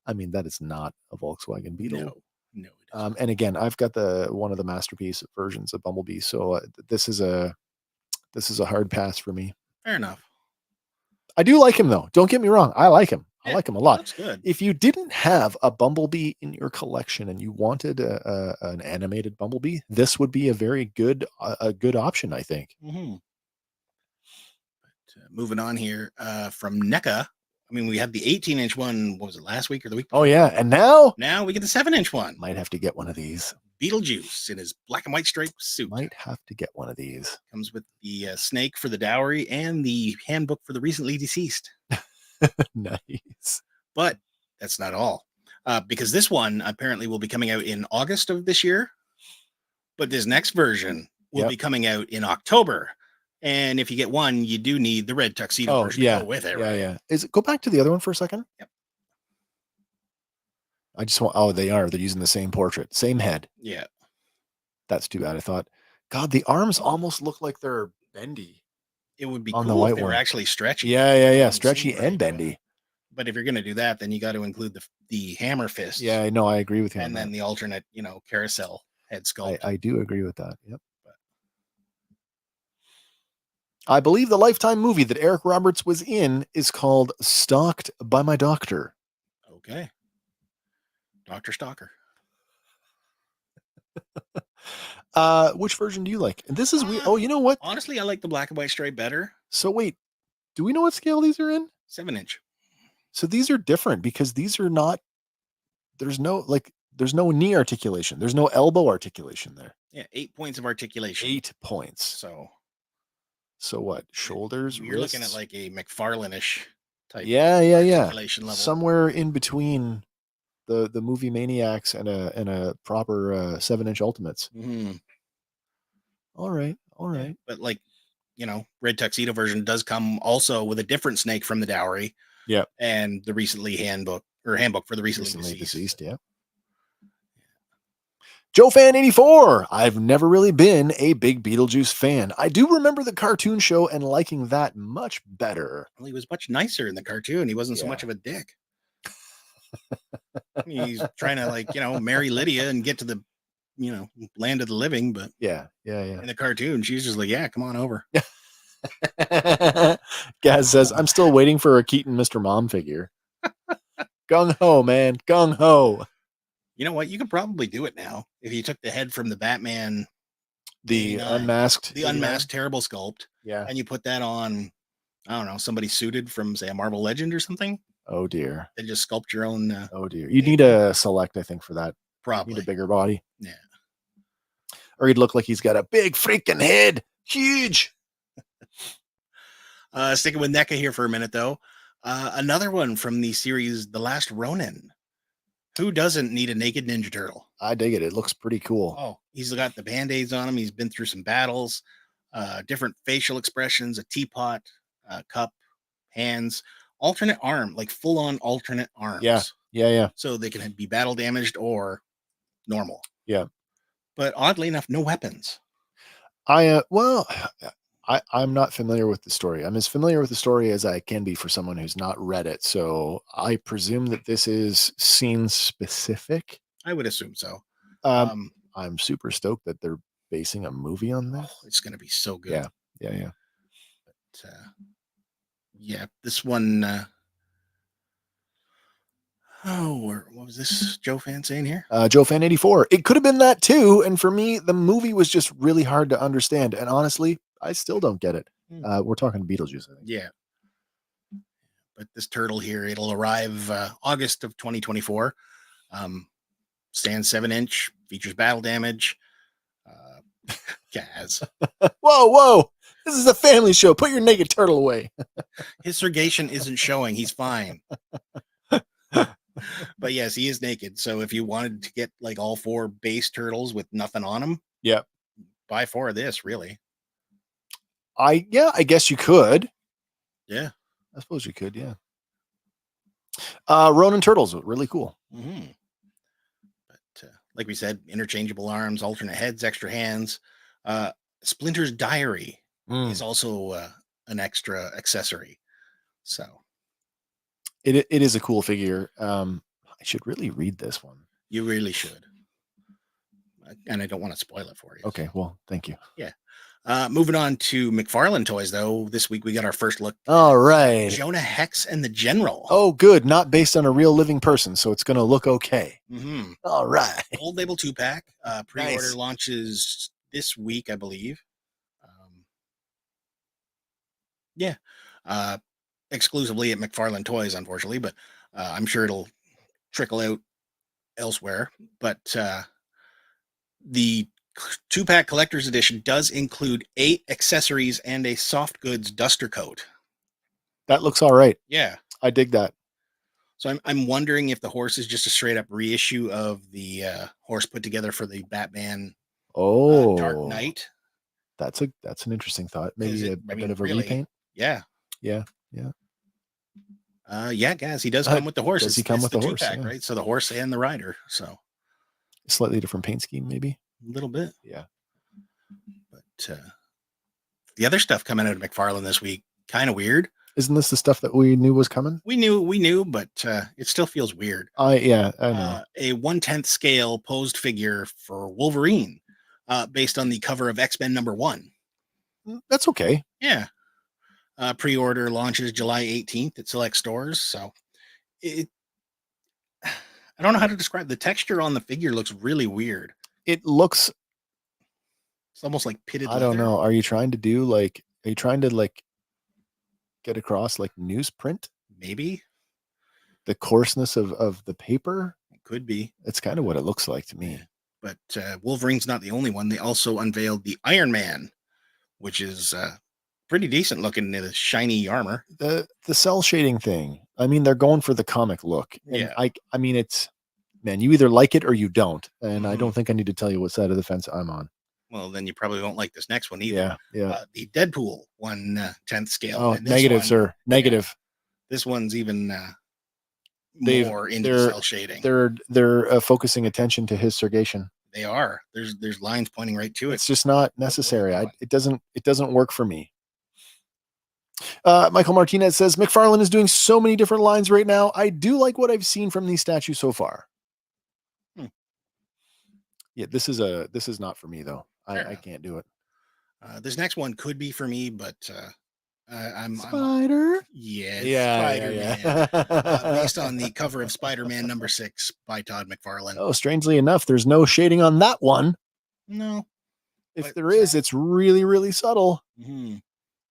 I mean, that is not a Volkswagen Beetle. No. And again, I've got one of the masterpiece versions of Bumblebee, so this is a hard pass for me. Fair enough. I do like him though. Don't get me wrong. I like him. I like him a lot. That's good. If you didn't have a Bumblebee in your collection and you wanted an animated Bumblebee, this would be a very good option, I think. Mm-hmm. But, moving on here from NECA. I mean, we had the 18-inch one. What was it, last week or the week before? Oh yeah, and now we get the 7-inch one. Might have to get one of these. Beetlejuice in his black and white striped suit. Might have to get one of these. Comes with the snake for the dowry and the handbook for the recently deceased. Nice. But that's not all. Because this one apparently will be coming out in August of this year. But this next version will be coming out in October. And if you get one, you do need the red tuxedo version to go with it. Right? Yeah. Go back to the other one for a second. Yep. I just want, they're using the same portrait, same head. Yeah. That's too bad. I thought, God, the arms almost look like they're bendy. It would be on cool the white if they were one. actually stretchy. Yeah. Stretchy and bendy. But if you're going to do that, then you got to include the hammer fist. Yeah, I know. I agree with you. And then the alternate, carousel head sculpt. I do agree with that. Yep. I believe the Lifetime movie that Eric Roberts was in is called Stalked by My Doctor. Okay. Dr. Stalker. Which version do you like? And this is you know what? Honestly, I like the black and white stripe better. So wait, do we know what scale these are in? 7-inch. So these are different because these are not. There's no knee articulation. There's no elbow articulation there. Yeah, 8 points of articulation. 8 points. So what? Shoulders. You're looking at like a McFarlane-ish type. Yeah. Articulation level. Somewhere in between the movie Maniacs and a proper 7-inch Ultimates. Mm-hmm. All right. But Red Tuxedo version does come also with a different snake from the dowry. Yeah. And the recently handbook for the recently deceased. Yeah. JoeFan84. I've never really been a big Beetlejuice fan. I do remember the cartoon show and liking that much better. Well, he was much nicer in the cartoon. He wasn't so Yeah. much of a dick. He's trying to, like, marry Lydia and get to the, land of the living. But Yeah. in the cartoon, she's just like, yeah, come on over. Gaz says, I'm still waiting for a Keaton Mr. Mom figure. Gung ho, man. Gung ho. You know what? You could probably do it now if you took the head from the Batman, The 89, unmasked. the unmasked terrible sculpt, Yeah. and you put that on, I don't know, somebody suited from, say, a Marvel Legend or something. Oh dear. Then just sculpt your own. Oh dear. You need a select, I think, for that. Probably. You need a bigger body. Yeah. Or he'd look like he's got a big freaking head. Huge. Sticking with NECA here for a minute, though. Another one from the series The Last Ronin. Who doesn't need a naked Ninja Turtle? I dig it. It looks pretty cool. Oh, he's got the Band-Aids on him. He's been through some battles, different facial expressions, a teapot, cup, hands, alternate arm, like full-on alternate arms. Yeah. So they can be battle damaged or normal. Yeah. But oddly enough, no weapons. I'm not familiar with the story. I'm as familiar with the story as I can be for someone who's not read it. So I presume that this is scene specific. I would assume so. I'm super stoked that they're basing a movie on this. Oh, it's going to be so good. Yeah. But, this one. What was this Joe fan saying here? JoeFan84. It could have been that too. And for me, the movie was just really hard to understand. And honestly, I still don't get it. We're talking Beetlejuice, I think. Yeah. But this turtle here, it'll arrive August of 2024. Stands 7-inch, features battle damage. Gaz. Whoa. This is a family show. Put your naked turtle away. His surgation isn't showing. He's fine. But yes, he is naked. So if you wanted to get like all 4 base turtles with nothing on them, buy 4 of this, really. I guess you could. Yeah. I suppose you could, yeah. Ronin Turtles, really cool. Mm-hmm. But like we said, interchangeable arms, alternate heads, extra hands. Splinter's Diary is also an extra accessory. So it is a cool figure. I should really read this one. You really should. And I don't want to spoil it for you. Okay, well, thank you. Yeah. Moving on to McFarlane toys, though. This week we got our first look. All right. Jonah Hex and the General. Oh, good. Not based on a real living person, so it's going to look okay. Mm-hmm. All right. Old Label 2-pack. Pre-order Nice. launches this week, I believe. Exclusively at McFarlane Toys, unfortunately, but I'm sure it'll trickle out elsewhere. But the 2-pack collector's edition does include 8 accessories and a soft goods duster coat. That looks all right. Yeah. I dig that. So I'm wondering if the horse is just a straight up reissue of the horse put together for the Batman Dark Knight. That's an interesting thought. Maybe a bit of a repaint. Yeah. Guys, he does come with the horse. Does he come with the horse? 2-pack, right? So the horse and the rider. So slightly different paint scheme, maybe. A little bit. Yeah. But the other stuff coming out of McFarlane this week, kind of weird. Isn't this the stuff that we knew was coming? We knew, but it still feels weird. I know. A 1/10 scale posed figure for Wolverine, based on the cover of X-Men #1. That's okay. Yeah. Pre-order launches July 18th at select stores. So I don't know how to describe the texture on the figure. Looks really weird. It looks. It's almost like pitted. I don't know. Are you trying to get across like newsprint? Maybe the coarseness of the paper. It could be. It's kind of what it looks like to me. But Wolverine's not the only one. They also unveiled the Iron Man, which is pretty decent looking in the shiny armor. The cell shading thing. I mean, they're going for the comic look. And yeah. I mean, it's, man, you either like it or you don't. And I don't think I need to tell you what side of the fence I'm on. Well, then you probably won't like this next one either. Yeah. The Deadpool 1/10 scale. Oh, negative, sir. Negative. This one's even more into cell shading. They're focusing attention to his surgation. They are. There's lines pointing right to it. It's just not necessary. It doesn't work for me. Michael Martinez says McFarlane is doing so many different lines right now. I do like what I've seen from these statues so far. Yeah, this is not for me though. I can't do it. This next one could be for me, but I'm Spider. Spider-Man. Based on the cover of Spider-Man #6 by Todd McFarlane. Oh, strangely enough, there's no shading on that one. No. If there is, it's really, really subtle. Mm-hmm.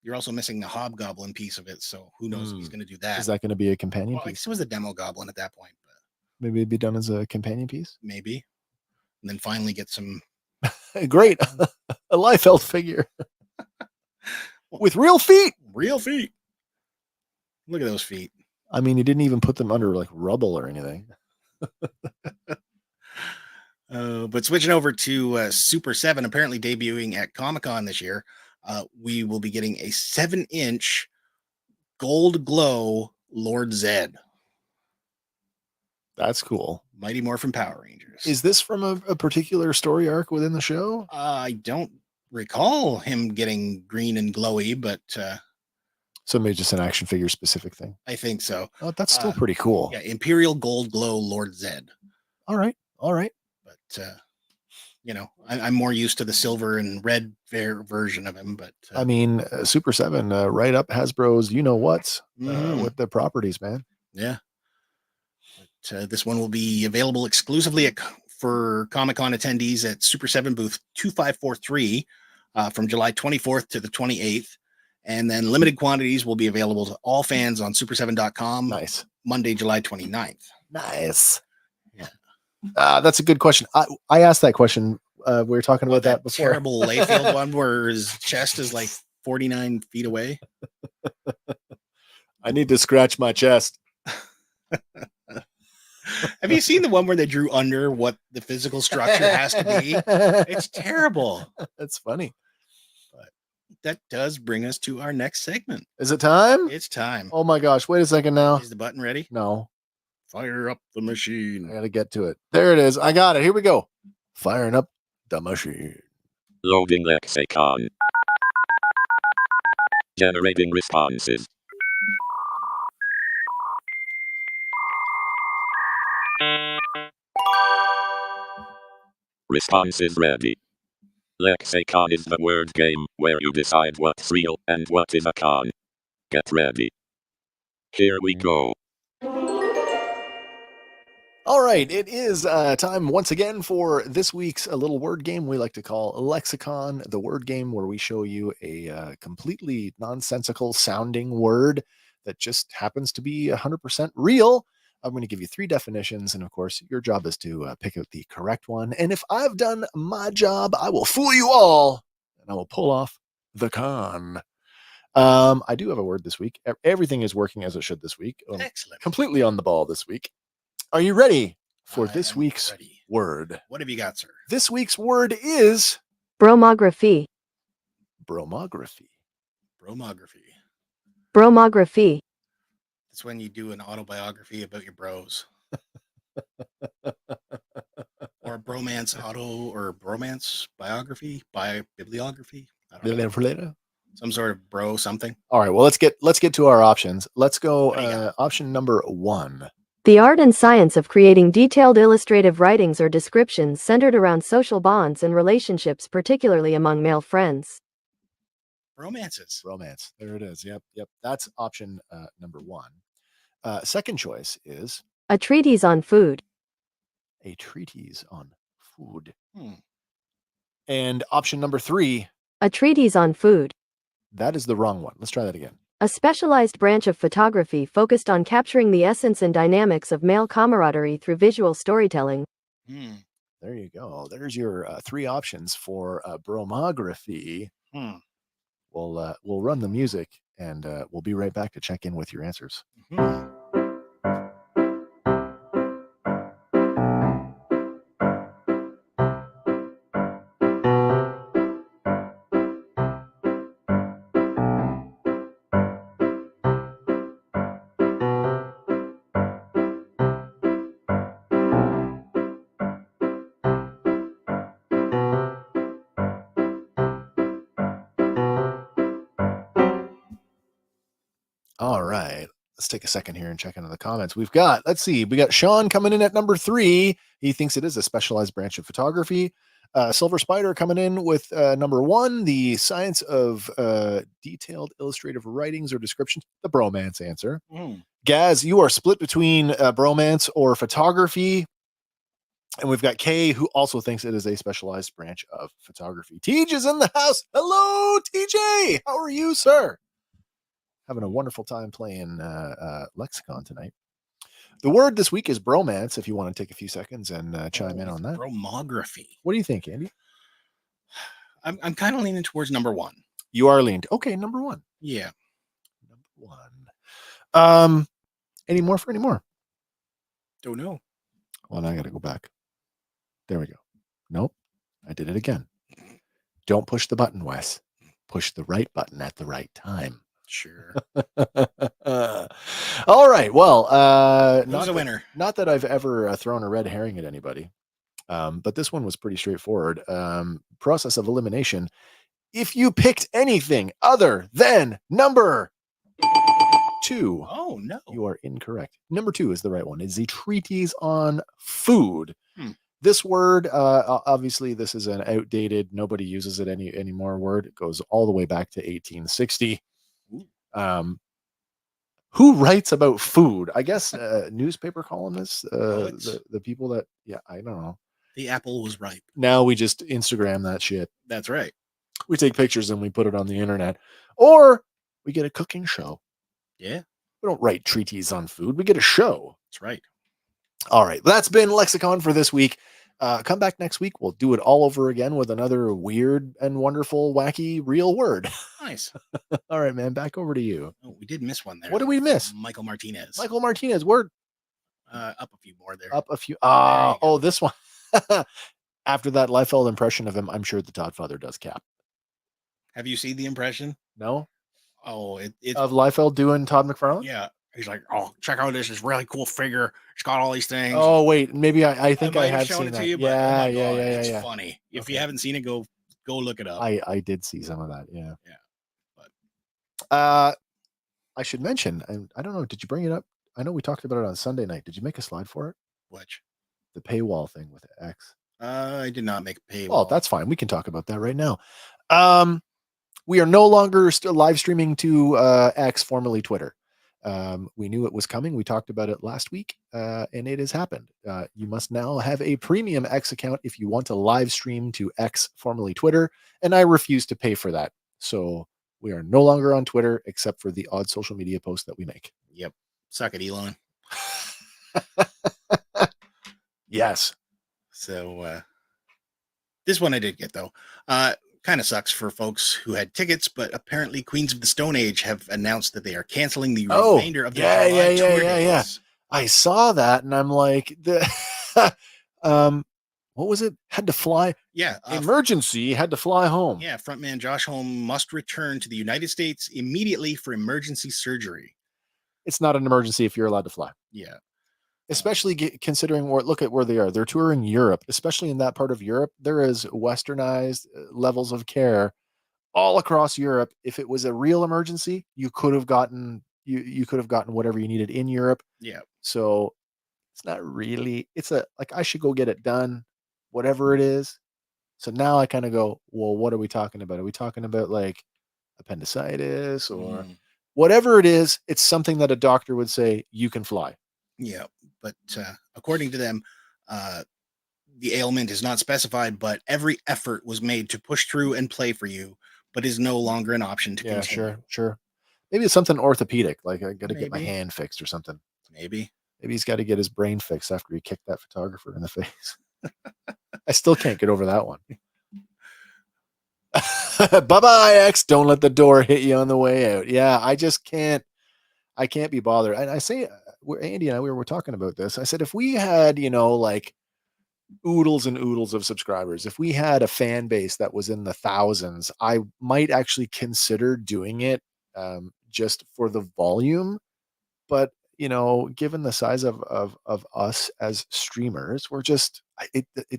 You're also missing the Hobgoblin piece of it, so who knows if he's going to do that. Is that going to be a companion piece? I guess it was the Demo Goblin at that point. But maybe it'd be done as a companion piece? Maybe. And then finally get some... Great. A Liefeld figure. With real feet. Real feet. Look at those feet. I mean, he didn't even put them under like rubble or anything. But switching over to Super 7, apparently debuting at Comic-Con this year, we will be getting a 7-inch gold glow Lord Zed. That's cool. Mighty Morphin Power Rangers. Is this from a particular story arc within the show? I don't recall him getting green and glowy, but... so maybe just an action figure specific thing. I think so. Oh, that's still pretty cool. Yeah, Imperial Gold Glow Lord Zed. All right. But I'm more used to the silver and red version of him. But I mean, Super 7, right up Hasbro's, with the properties, man. Yeah. But this one will be available exclusively for Comic-Con attendees at Super 7 booth 2543 from July 24th to the 28th. And then limited quantities will be available to all fans on super7.com. Nice. Monday, July 29th. Nice. Yeah. That's a good question. I asked that question. We were talking about that before. Terrible Layfield one where his chest is like 49 feet away. I need to scratch my chest. Have you seen the one where they drew under what the physical structure has to be? It's terrible. That's funny. That does bring us to our next segment. Is it time? It's time. Oh my gosh. Wait a second now. Is the button ready? No. Fire up the machine. I got to get to it. There it is. I got it. Here we go. Firing up the machine. Loading lexicon. Generating responses. Responses ready. Lexicon is the word game where you decide what's real and what is a con. Get ready. Here we go. All right, it is time once again for this week's a little word game we like to call Lexicon, the word game where we show you a completely nonsensical sounding word that just happens to be 100% real. I'm going to give you 3 definitions, and of course, your job is to pick out the correct one. And if I've done my job, I will fool you all, and I will pull off the con. I do have a word this week. Everything is working as it should this week. Excellent. Completely on the ball this week. Are you ready for this week's word? What have you got, sir? This week's word is bromography. Bromography. Bromography. Bromography. It's when you do an autobiography about your bros. Or a bromance bromance biography, bibliography. I don't know. Some sort of bro something. All right, well, let's get to our options. Let's go option number 1. The art and science of creating detailed illustrative writings or descriptions centered around social bonds and relationships, particularly among male friends. Romances. Romance. There it is. Yep. That's option number 1. Second choice is a treatise on food. A treatise on food. And option number 3. A treatise on food. That is the wrong one. Let's try that again. A specialized branch of photography focused on capturing the essence and dynamics of male camaraderie through visual storytelling. There you go. There's your 3 options for bromography. We'll run the music, and we'll be right back to check in with your answers. All right. Let's take a second here and check into the comments. We got Sean coming in at number 3. He thinks it is a specialized branch of photography. Silver Spider coming in with number 1, the science of detailed illustrative writings or descriptions, the bromance answer. Gaz, you are split between bromance or photography. And we've got Kay, who also thinks it is a specialized branch of photography. Tej is in the house. Hello, TJ. How are you, sir? Having a wonderful time playing Lexicon tonight. The word this week is bromance, if you want to take a few seconds and chime in on that. Bromography. What do you think, Andy? I'm kind of leaning towards number 1. You are leaned. Okay, number 1. Yeah. Number 1. Any more for any more? Don't know. Well, I got to go back. There we go. Nope. I did it again. Don't push the button, Wes. Push the right button at the right time. Sure. All right. Well, Who's a winner? Not that I've ever thrown a red herring at anybody, but this one was pretty straightforward. Process of elimination. If you picked anything other than number 2, Oh no, you are incorrect. Number 2 is the right one. It's a treatise on food. This word, obviously, this is an outdated, nobody uses it anymore word. It goes all the way back to 1860. Who writes about food? I guess newspaper columnists, the people that, I don't know. The apple was ripe. Now we just Instagram that shit. That's right. We take pictures and we put it on the internet, or we get a cooking show. Yeah. We don't write treatises on food. We get a show. That's right. All right. That's been Lexicon for this week. Come back next week. We'll do it all over again with another weird and wonderful, wacky, real word. Nice. All right, man. Back over to you. Oh, we did miss one there. What did we miss? Michael Martinez. Michael Martinez. Word. Up a few more there. Up a few. This one. After that Liefeld impression of him, I'm sure the Toddfather does cap. Have you seen the impression? No. Oh, it's of Liefeld doing Todd McFarlane? Yeah. He's like, oh, check out this really cool figure. It's got all these things. Oh, wait. Maybe I think I have shown seen it that. to you, but yeah. It's funny. If you haven't seen it, go look it up. I did see some of that. Yeah. Yeah. But I should mention, and I don't know, did you bring it up? I know we talked about it on Sunday night. Did you make a slide for it? Which? The paywall thing with X. I did not make a paywall. Well, that's fine. We can talk about that right now. We are no longer live streaming to X, formerly Twitter. We knew it was coming. We talked about it last week, and it has happened. You must now have a premium X account if you want to live stream to X, formerly Twitter, and I refuse to pay for that. So we are no longer on Twitter except for the odd social media posts that we make. Yep. Suck it, Elon. Yes. So this one I did get, though. Kind of sucks for folks who had tickets, but apparently Queens of the Stone Age have announced that they are canceling the remainder of their July tour dates. I saw that and I'm like, what was it? Had to fly. Yeah. Emergency, had to fly home. Yeah. Frontman Josh Homme must return to the United States immediately for emergency surgery. It's not an emergency if you're allowed to fly. Yeah. Especially considering look at where they are. They're touring Europe, especially in that part of Europe. There is westernized levels of care all across Europe. If it was a real emergency, you could have gotten you could have gotten whatever you needed in Europe. Yeah. So it's not really. It's I should go get it done, whatever it is. So now I kind of go, well, what are we talking about? Are we talking about like appendicitis or whatever it is? It's something that a doctor would say you can fly. Yeah, but according to them, the ailment is not specified, but every effort was made to push through and play for you, but is no longer an option to continue. Sure. Maybe it's something orthopedic, like I got to get my hand fixed or something. Maybe he's got to get his brain fixed after he kicked that photographer in the face. I still can't get over that one. Bye-bye, X. Don't let the door hit you on the way out. Yeah, I just can't. I can't be bothered. And I say, Andy and I, we were talking about this. I said, if we had, like oodles and oodles of subscribers, if we had a fan base that was in the thousands, I might actually consider doing it just for the volume. But, given the size of us as streamers, we're just,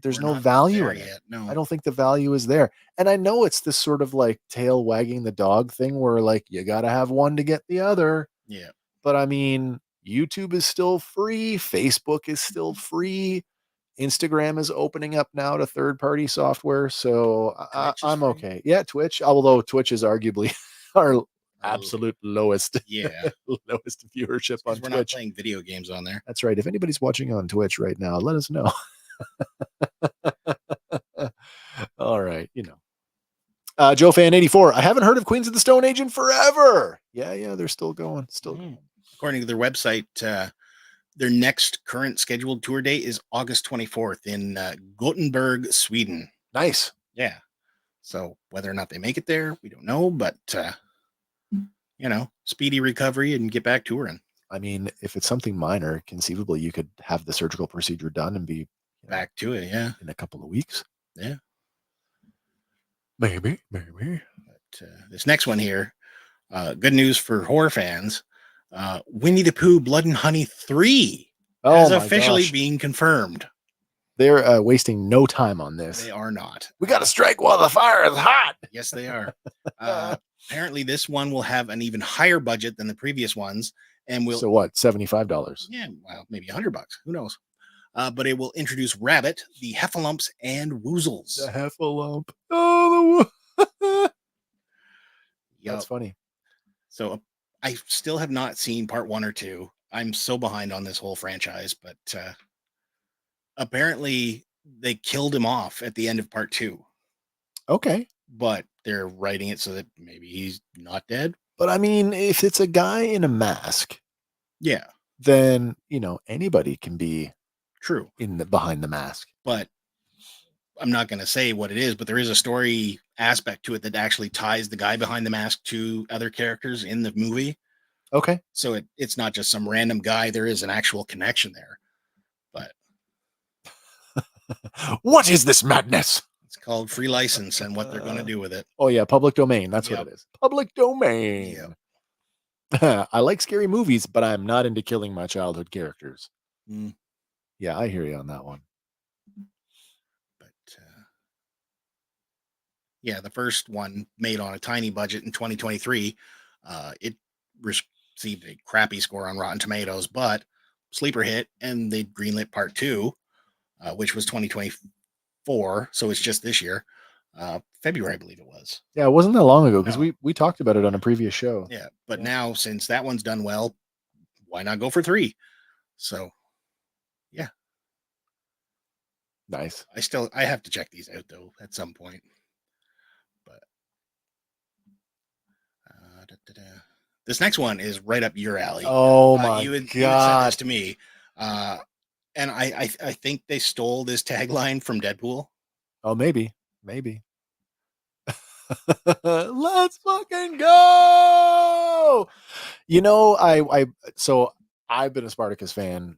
there's no value in it. No. I don't think the value is there. And I know it's this sort of like tail wagging the dog thing where like, you got to have one to get the other. Yeah. But I mean, YouTube is still free. Facebook is still free. Instagram is opening up now to third-party software, so Twitch is I'm free? okay. Yeah, Twitch, although Twitch is arguably our absolute lowest Yeah. lowest viewership on Because we're not Twitch. playing video games on there. That's right. If anybody's watching on Twitch right now, let us know. All right, Joe Fan 84. I haven't heard of Queens of the Stone Age in forever. Yeah, they're still going. Going. According to their website, their next current scheduled tour date is August 24th in Gothenburg, Sweden. Nice. Yeah. So whether or not they make it there, we don't know, but speedy recovery and get back touring. I mean, if it's something minor, conceivably you could have the surgical procedure done and be back to it, yeah, in a couple of weeks. Yeah. Maybe. But this next one here, good news for horror fans. Winnie the Pooh Blood and Honey 3 is officially being confirmed. They're wasting no time on this. They are not. We got to strike while the fire is hot. Yes, they are. Apparently, this one will have an even higher budget than the previous ones, and will. So what? $75? Yeah, well, maybe $100. Who knows? But it will introduce Rabbit, the Heffalumps, and Woozles. The Heffalump. Oh, that's funny. So I still have not seen part 1 or 2. I'm so behind on this whole franchise, but apparently they killed him off at the end of part 2. Okay. But they're writing it so that maybe he's not dead. But I mean, if it's a guy in a mask, yeah, then anybody can be true behind the mask. But I'm not going to say what it is, but there is a story aspect to it that actually ties the guy behind the mask to other characters in the movie. Okay. So it's not just some random guy. There is an actual connection there. But what is this madness? It's called free license and what they're going to do with it. Oh yeah, public domain. That's what it is. Public domain. Yep. I like scary movies, but I'm not into killing my childhood characters. Yeah, I hear you on that one. But yeah, the first one made on a tiny budget in 2023. It received a crappy score on Rotten Tomatoes, but sleeper hit, and they greenlit part 2, which was 2024. So it's just this year, February, I believe it was. Yeah, it wasn't that long ago because we talked about it on a previous show. Yeah, but now since that one's done well, why not go for 3? So yeah, nice. I have to check these out though at some point. But this next one is right up your alley. Oh my you had god! sent this to me, and I think they stole this tagline from Deadpool. Oh, maybe. Let's fucking go! So I've been a Spartacus fan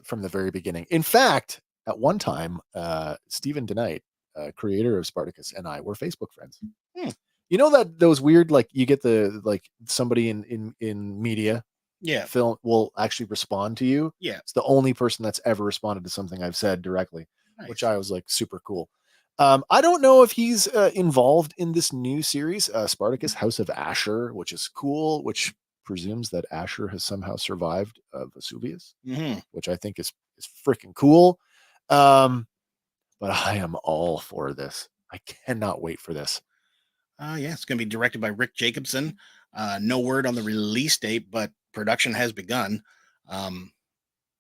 from the very beginning. In fact, at one time, Stephen DeKnight, creator of Spartacus, and I were Facebook friends. You know that those weird, like you get somebody in media, film will actually respond to you. Yeah, it's the only person that's ever responded to something I've said directly, which I was like super cool. I don't know if he's involved in this new series, Spartacus House of Asher, which is cool, which presumes that Asher has somehow survived Vesuvius, which I think is freaking cool. But I am all for this. I cannot wait for this. Yeah, it's going to be directed by Rick Jacobson. No word on the release date, but production has begun.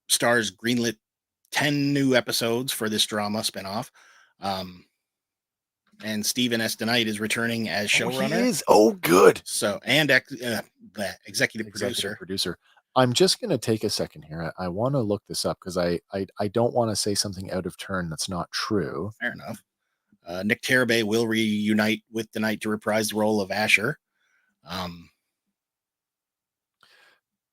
Stars greenlit 10 new episodes for this drama spinoff. And Stephen S. DeKnight is returning as showrunner. He is. Oh, good. So, and executive producer. I'm just going to take a second here. I want to look this up because I don't want to say something out of turn that's not true. Fair enough. Nick Tarabay will reunite with DeKnight to reprise the role of Asher.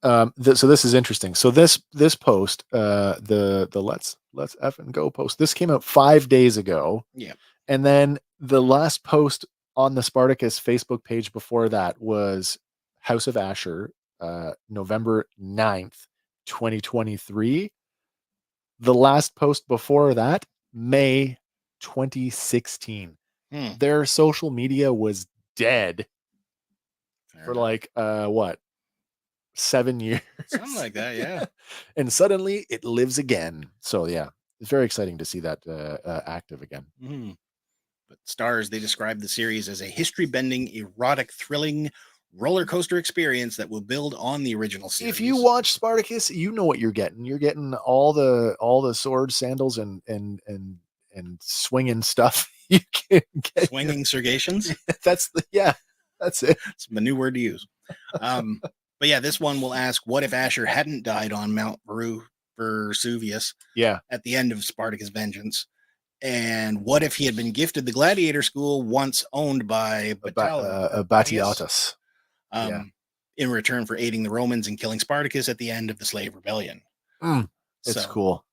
So this is interesting. So this post, the let's effing go post, this came out 5 days ago. Yeah. And then the last post on the Spartacus Facebook page before that was House of Asher, November 9th, 2023. The last post before that, May 2016. Their social media was dead for like what? 7 years. Something like that, yeah. And suddenly it lives again. So yeah, it's very exciting to see that active again. Mhm. But Stars, they describe the series as a history-bending, erotic, thrilling roller coaster experience that will build on the original series. If you watch Spartacus, you know what you're getting. You're getting all the swords, sandals, and swinging stuff. You can get swinging surgations, that's it. it's a new word to use. But yeah, this one will ask, what if Asher hadn't died on Mount Vesuvius Yeah, at the end of Spartacus Vengeance? And what if he had been gifted the gladiator school once owned by Batiatus. Yeah. In return for aiding the Romans and killing Spartacus at the end of the Slave Rebellion? It's cool.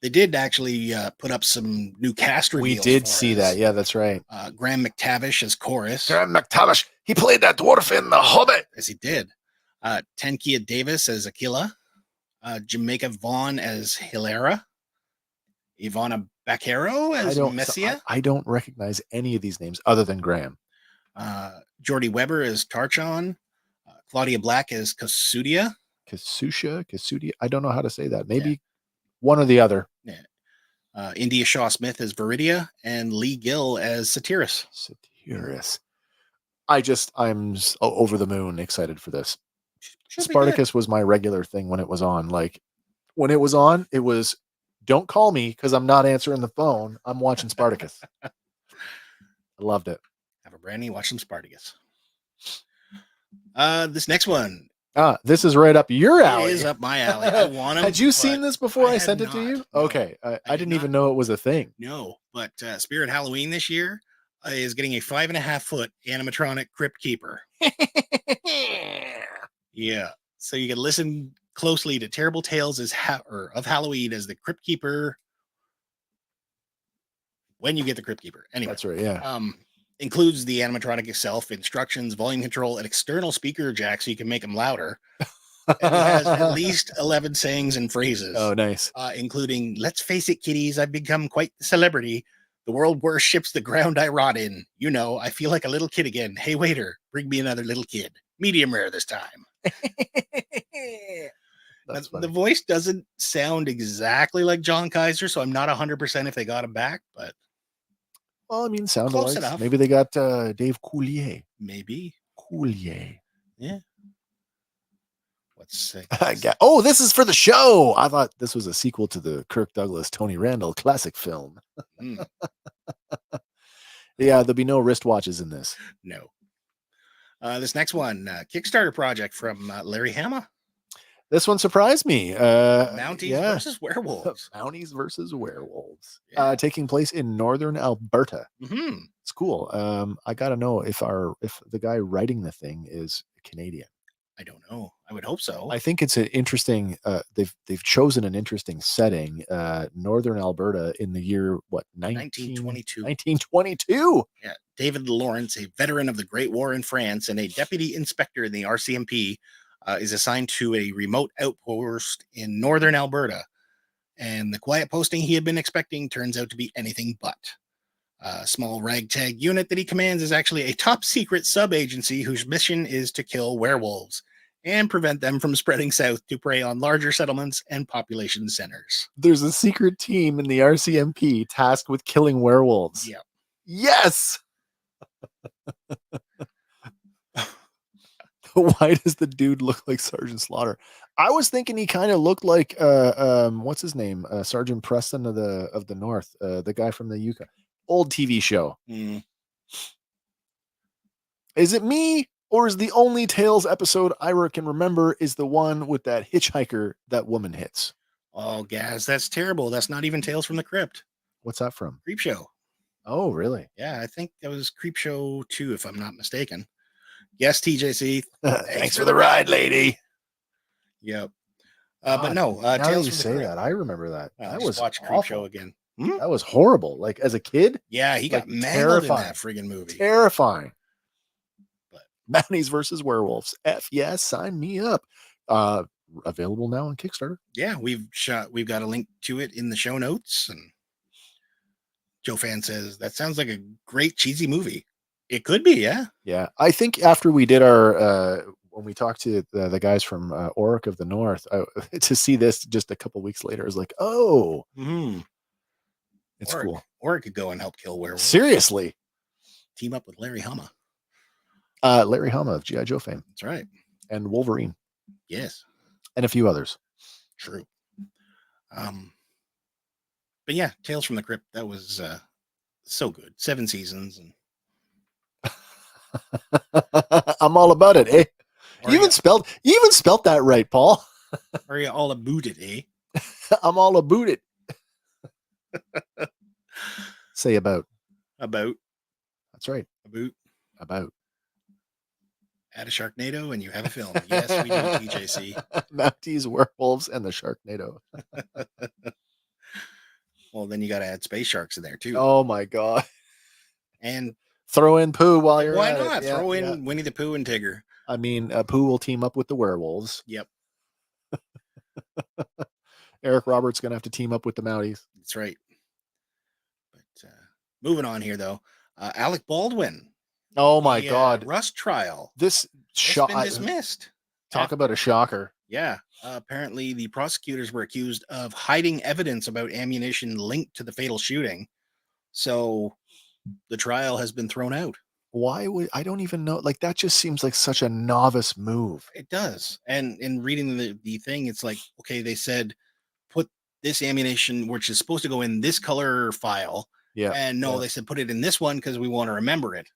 They did actually put up some new cast reveals. We did see that. Yeah, that's right. Graham McTavish as Chorus. Graham McTavish. He played that dwarf in The Hobbit. As he did. Tenkia Davis as Aquila. Jamaica Vaughn as Hilera. Ivana Baquero as Messia. I don't recognize any of these names other than Graham. Jordy Weber as Tarchon. Claudia Black as Kasudia. Kasudia. I don't know how to say that. Maybe one or the other. Yeah. India Shaw Smith as Viridia and Lee Gill as Satyrus. I'm over the moon excited for this. Should Spartacus was my regular thing when it was on. Like when it was on, it was don't call me because I'm not answering the phone. I'm watching Spartacus. I loved it. Have a brandy, watch some Spartacus. This next one. This is right up your alley. It is up my alley. I want 'em, Had you seen this before I sent it to not. you? No, Okay. I didn't even know it was a thing. No, but Spirit Halloween this year is getting a 5.5-foot animatronic Crypt Keeper. Yeah. So you can listen closely to terrible tales of Halloween as the Crypt Keeper when you get the Crypt Keeper. Anyway. That's right. Yeah. Includes the animatronic itself, instructions, volume control, and external speaker jack so you can make them louder. And it has at least 11 sayings and phrases. Oh, nice. Including, let's face it, kiddies, I've become quite the celebrity. The world worships the ground I rot in. You know, I feel like a little kid again. Hey, waiter, bring me another little kid. Medium rare this time. The voice doesn't sound exactly like John Kaiser, so I'm not 100% if they got him back, but well, I mean, sound close alike. enough. Maybe they got Dave Coulier. Maybe. Coulier. Yeah. Let's see. Oh, this is for the show. I thought this was a sequel to the Kirk Douglas, Tony Randall classic film. Yeah, there'll be no wristwatches in this. No. This next one, Kickstarter project from Larry Hama. This one surprised me. Mounties versus Werewolves. Mounties versus Werewolves. Yeah. Taking place in northern Alberta. Mm-hmm. It's cool. I got to know if the guy writing the thing is Canadian. I don't know. I would hope so. I think it's an interesting. They've chosen an interesting setting. Northern Alberta in the year 1922. 1922. Yeah, David Lawrence, a veteran of the Great War in France and a deputy inspector in the RCMP, is assigned to a remote outpost in northern Alberta. And the quiet posting he had been expecting turns out to be anything but. A small ragtag unit that he commands is actually a top secret sub-agency whose mission is to kill werewolves and prevent them from spreading south to prey on larger settlements and population centers. There's a secret team in the RCMP tasked with killing werewolves. Yeah. Yes. Why does the dude look like Sergeant Slaughter? I was thinking he kind of looked like what's his name? Sergeant Preston of the North, the guy from the Yukon. Old TV show. Is it me, or is the only Tales episode I can remember is the one with that hitchhiker that woman hits? Oh, Gaz, that's terrible. That's not even Tales from the Crypt. What's that from? Creep Show. Oh, really? Yeah, I think that was Creep Show 2, if I'm not mistaken. Yes, TJC. Thanks for the ride, lady. Yep. But no, now Tales you from the say Crypt. that, I remember that. That was watch Creep awful. Show again. That was horrible. Like as a kid, Yeah, he got Like, mangled in terrifying. that friggin' movie. terrifying. But- Mounties versus Werewolves. F yes, sign me up. Available now on Kickstarter. Yeah, we've got a link to it in the show notes. And Joe Fan says that sounds like a great cheesy movie. It could be, yeah. Yeah, I think after we did our when we talked to the guys from Oric of the North, to see this just a couple weeks later is like, oh, it's cool. Or it could go and help kill werewolves. Seriously, Team up with Larry Hama. Larry Hama of G.I. Joe fame. That's right. And Wolverine. Yes. And a few others. True. But yeah, Tales from the Crypt, that was so good. 7 seasons. And I'm all about it, eh? You even spelled that right, Paul. Are you all about it, eh? I'm all about it. Say about. About. That's right. About. Add a Sharknado and you have a film. Yes, we do, TJC. Mounties, Werewolves, and the Sharknado. Well, then you got to add space sharks in there too. Oh my god! And throw in Pooh while you're why at not? it. Throw in Winnie the Pooh and Tigger. I mean, Pooh will team up with the werewolves. Yep. Eric Roberts gonna have to team up with the Mounties. That's right. But moving on here, though, Alec Baldwin. Oh my god! Rust trial. This shot been dismissed. Talk about a shocker. Yeah. Apparently, the prosecutors were accused of hiding evidence about ammunition linked to the fatal shooting. So the trial has been thrown out. Why would I don't even know? Like, that just seems like such a novice move. It does. And in reading the thing, it's like, okay, they said put this ammunition, which is supposed to go in this color file. Yeah. And no, they said put it in this one because we want to remember it.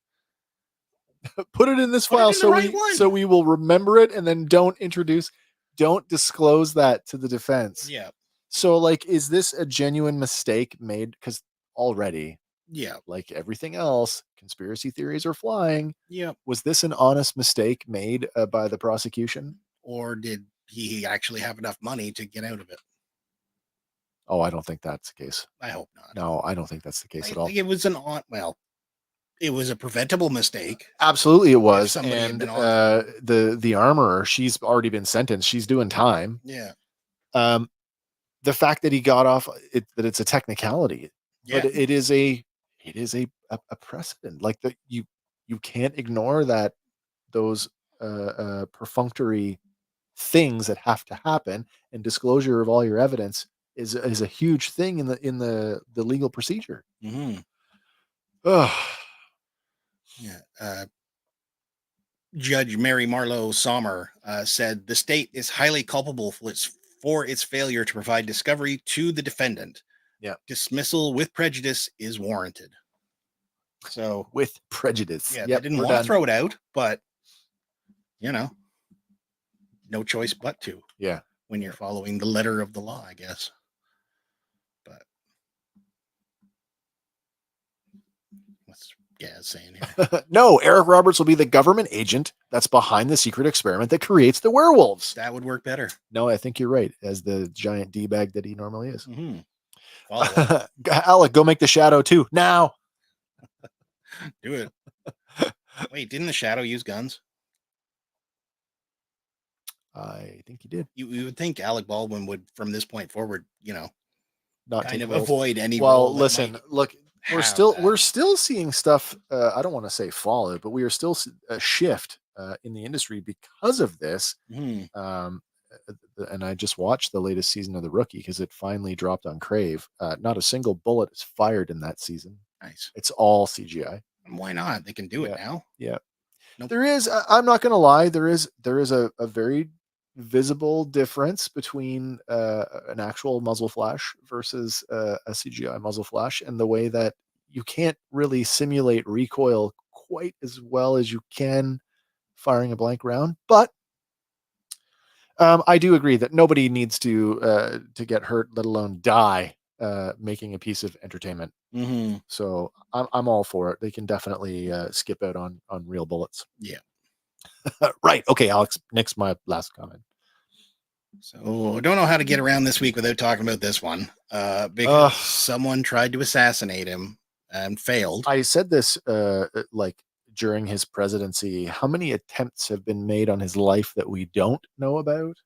Put it in this file so we will remember it, and then don't disclose that to the defense. Yeah. So, like, is this a genuine mistake made? Because already, like everything else, conspiracy theories are flying. Yeah. Was this an honest mistake made by the prosecution? Or did he actually have enough money to get out of it? Oh, I don't think that's the case. I hope not. No, I don't think that's the case at all. It was it was a preventable mistake. Absolutely, it was. And the armorer, she's already been sentenced. She's doing time. Yeah. The fact that he got off it, that it's a technicality, but it is a precedent. Like that, you can't ignore that those perfunctory things that have to happen, and disclosure of all your evidence is a huge thing in the legal procedure. Mm-hmm. Ugh. Yeah. Judge Mary Marlowe Sommer said the state is highly culpable for its failure to provide discovery to the defendant. Yeah. Dismissal with prejudice is warranted. So with prejudice. Yeah. They didn't want to throw it out, but no choice but to. Yeah. When you're following the letter of the law, I guess. But what's Gaz saying here? No, Eric Roberts will be the government agent that's behind the secret experiment that creates the werewolves. That would work better. No, I think you're right, as the giant D-bag that he normally is. Mm-hmm. Alec, go make the Shadow too now. Do it. Wait, didn't the Shadow use guns? I think he did. You would think Alec Baldwin would, from this point forward, not kind of avoid any. Well, listen, look, we're still seeing stuff. I don't want to say fall out, but we are still a shift in the industry because of this. Mm-hmm. And I just watched the latest season of The Rookie because it finally dropped on Crave. Not a single bullet is fired in that season. Nice. It's all CGI. Why not? They can do it now. Yeah. Nope. There is. I'm not going to lie. There is a very visible difference between an actual muzzle flash versus a CGI muzzle flash, and the way that you can't really simulate recoil quite as well as you can firing a blank round. But I do agree that nobody needs to get hurt, let alone die, making a piece of entertainment. Mm-hmm. So I'm all for it. They can definitely skip out on real bullets. Yeah. Right. Okay, Alex, next my last comment. So I don't know how to get around this week without talking about this one, because someone tried to assassinate him and failed. I said this like during his presidency. How many attempts have been made on his life that we don't know about?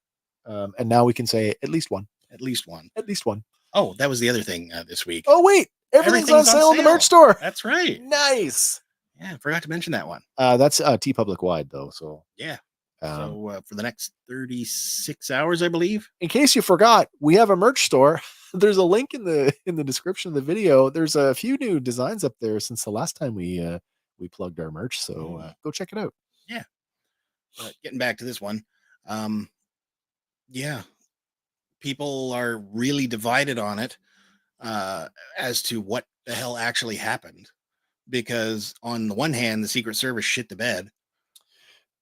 And now we can say at least one. At least one. At least one. Oh, that was the other thing this week. Oh, wait. Everything's on sale in the merch store. That's right. Nice. Yeah, I forgot to mention that one. That's T Public wide though. So yeah. So for the next 36 hours, I believe. In case you forgot, we have a merch store. There's a link in the description of the video. There's a few new designs up there since the last time we plugged our merch. So go check it out. Yeah. But getting back to this one, yeah, people are really divided on it as to what the hell actually happened. Because on the one hand, the Secret Service shit the bed.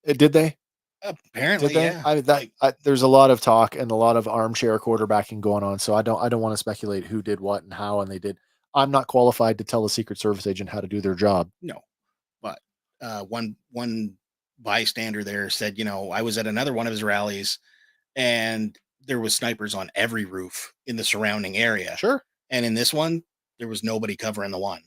Did they? Apparently, Did they? yeah. There's a lot of talk and a lot of armchair quarterbacking going on. So I don't want to speculate who did what and how, and they did. I'm not qualified to tell a Secret Service agent how to do their job. No, but one bystander there said, I was at another one of his rallies, and there was snipers on every roof in the surrounding area. Sure. And in this one, there was nobody covering the one.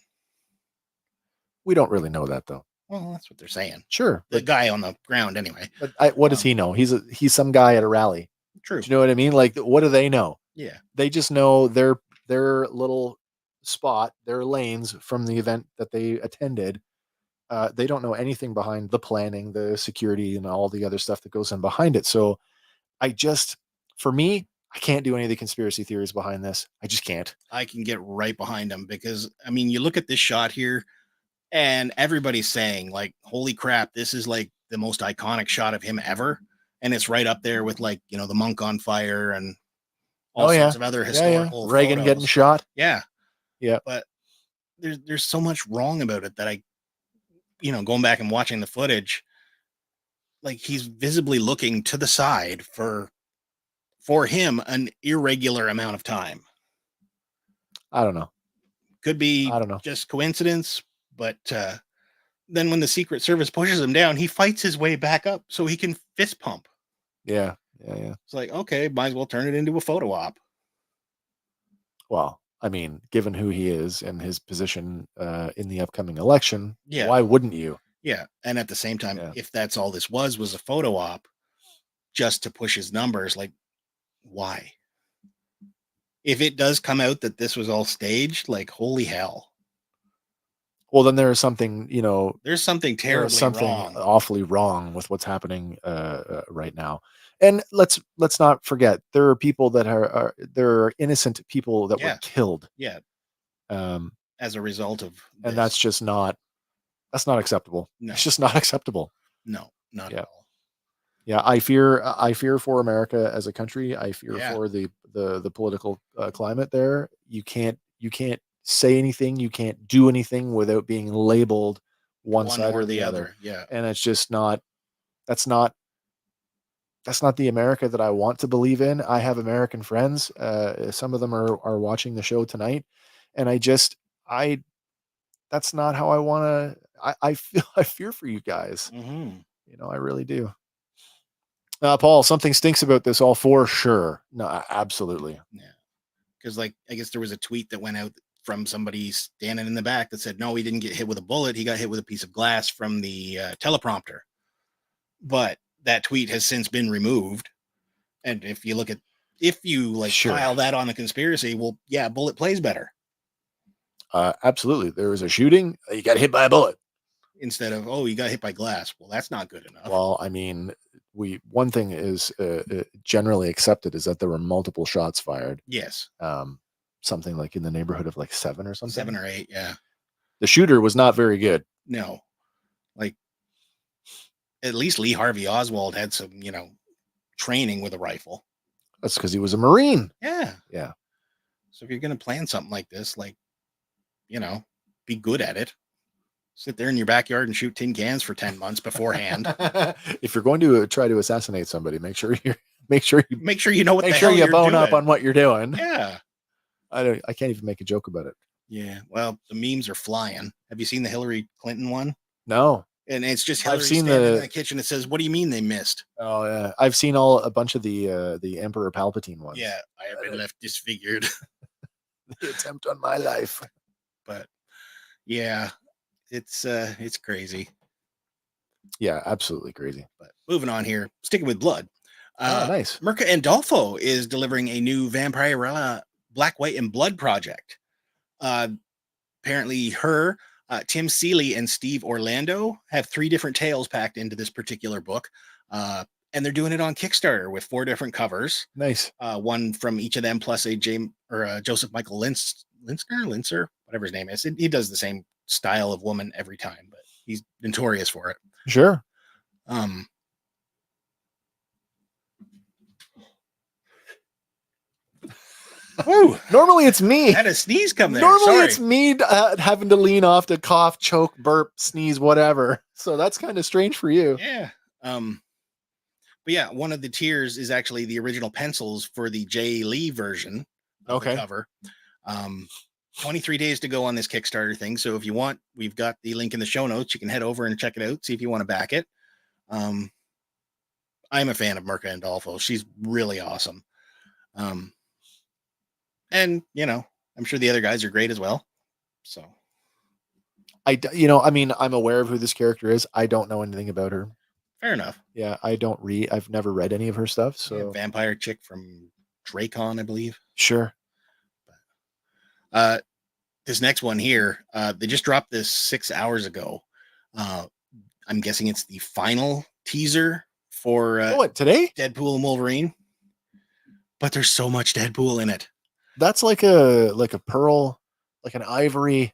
We don't really know that though. Well, that's what they're saying. Sure. The guy on the ground, anyway. But what does he know? He's some guy at a rally. True. Do you know what I mean? Like, what do they know? Yeah. They just know their little spot, their lanes from the event that they attended. They don't know anything behind the planning, the security, and all the other stuff that goes in behind it. So for me, I can't do any of the conspiracy theories behind this. I just can't. I can get right behind them because, you look at this shot here, and everybody's saying, like, holy crap, this is like the most iconic shot of him ever. And it's right up there with, like, the monk on fire and all sorts of other historical Reagan photos. getting shot. Yeah. Yeah. But there's so much wrong about it that going back and watching the footage, like, he's visibly looking to the side for him an irregular amount of time. I don't know. Could be I don't know. Just coincidence. But then when the Secret Service pushes him down, he fights his way back up so he can fist pump. Yeah. It's like, okay, might as well turn it into a photo op. Well, given who he is and his position in the upcoming election, Yeah. Why wouldn't you? Yeah. And at the same time, if that's all this was a photo op just to push his numbers, like, why? If it does come out that this was all staged, like, holy hell. Well, then there is something, there's something terribly wrong. Awfully wrong with what's happening right now. And let's not forget, there are people that there are innocent people that were killed. Yeah. As a result of this. And that's not acceptable. No. It's just not acceptable. No, not at all. Yeah, I fear for America as a country. I fear for the political climate there. You can't say anything. You can't do anything without being labeled one side or the other. Yeah. And it's just that's not the America that I want to believe in. I have American friends. Some of them are watching the show tonight. And that's not how I want to, I fear for you guys. Mm-hmm. I really do. Paul, something stinks about this all for sure. No, absolutely. Yeah. Because, like, I guess there was a tweet that went out from somebody standing in the back that said, no, he didn't get hit with a bullet. He got hit with a piece of glass from the teleprompter. But that tweet has since been removed. And if you pile that on the conspiracy, well, yeah, bullet plays better. Absolutely. There was a shooting. You got hit by a bullet. Instead of, oh, you got hit by glass. Well, that's not good enough. Well, one thing is generally accepted is that there were multiple shots fired. Yes. Something like in the neighborhood of like 7 or something. 7 or 8. Yeah. The shooter was not very good. No. Like, at least Lee Harvey Oswald had some, training with a rifle. That's because he was a Marine. Yeah. Yeah. So if you're going to plan something like this, like, be good at it. Sit there in your backyard and shoot tin cans for 10 months beforehand. If you're going to try to assassinate somebody, make sure you know what make sure you bone up on what you're doing. Yeah. I can't even make a joke about it. Yeah. Well, the memes are flying. Have you seen the Hillary Clinton one? No. And it's just Hillary I've seen standing in the kitchen. It says, "What do you mean they missed?" Oh yeah. I've seen a bunch of the Emperor Palpatine ones. Yeah. I have been left disfigured. The attempt on my life. But yeah, it's crazy. Yeah, absolutely crazy. But moving on here, sticking with blood. Nice. Mirka Andolfo is delivering a new Vampirella Black, White, and Blood project. Apparently Tim Seeley and Steve Orlando have 3 different tales packed into this particular book. And they're doing it on Kickstarter with 4 different covers. Nice. One from each of them, plus a Joseph Michael Lincer, whatever his name is. He does the same style of woman every time, but he's notorious for it. Sure. Woo, Normally it's me. I had a sneeze come there. Normally Sorry. it's me having to lean off to cough, choke, burp, sneeze, whatever. So that's kind of strange for you. Yeah. But yeah, one of the tiers is actually the original pencils for the Jay Lee version of the cover. 23 days to go on this Kickstarter thing. So if you want, we've got the link in the show notes. You can head over and check it out. See if you want to back it. I'm a fan of Mirka Andolfo. She's really awesome. And you know, I'm sure the other guys are great as well. So I'm aware of who this character is. I don't know anything about her. fair enough. Yeah, I've never read any of her stuff. So Yeah, vampire chick from Dracon, I believe. Sure. This next one here, they just dropped this 6 hours ago. I'm guessing it's the final teaser for what, today? Deadpool and Wolverine. But there's so much Deadpool in it. That's like a pearl, like an ivory.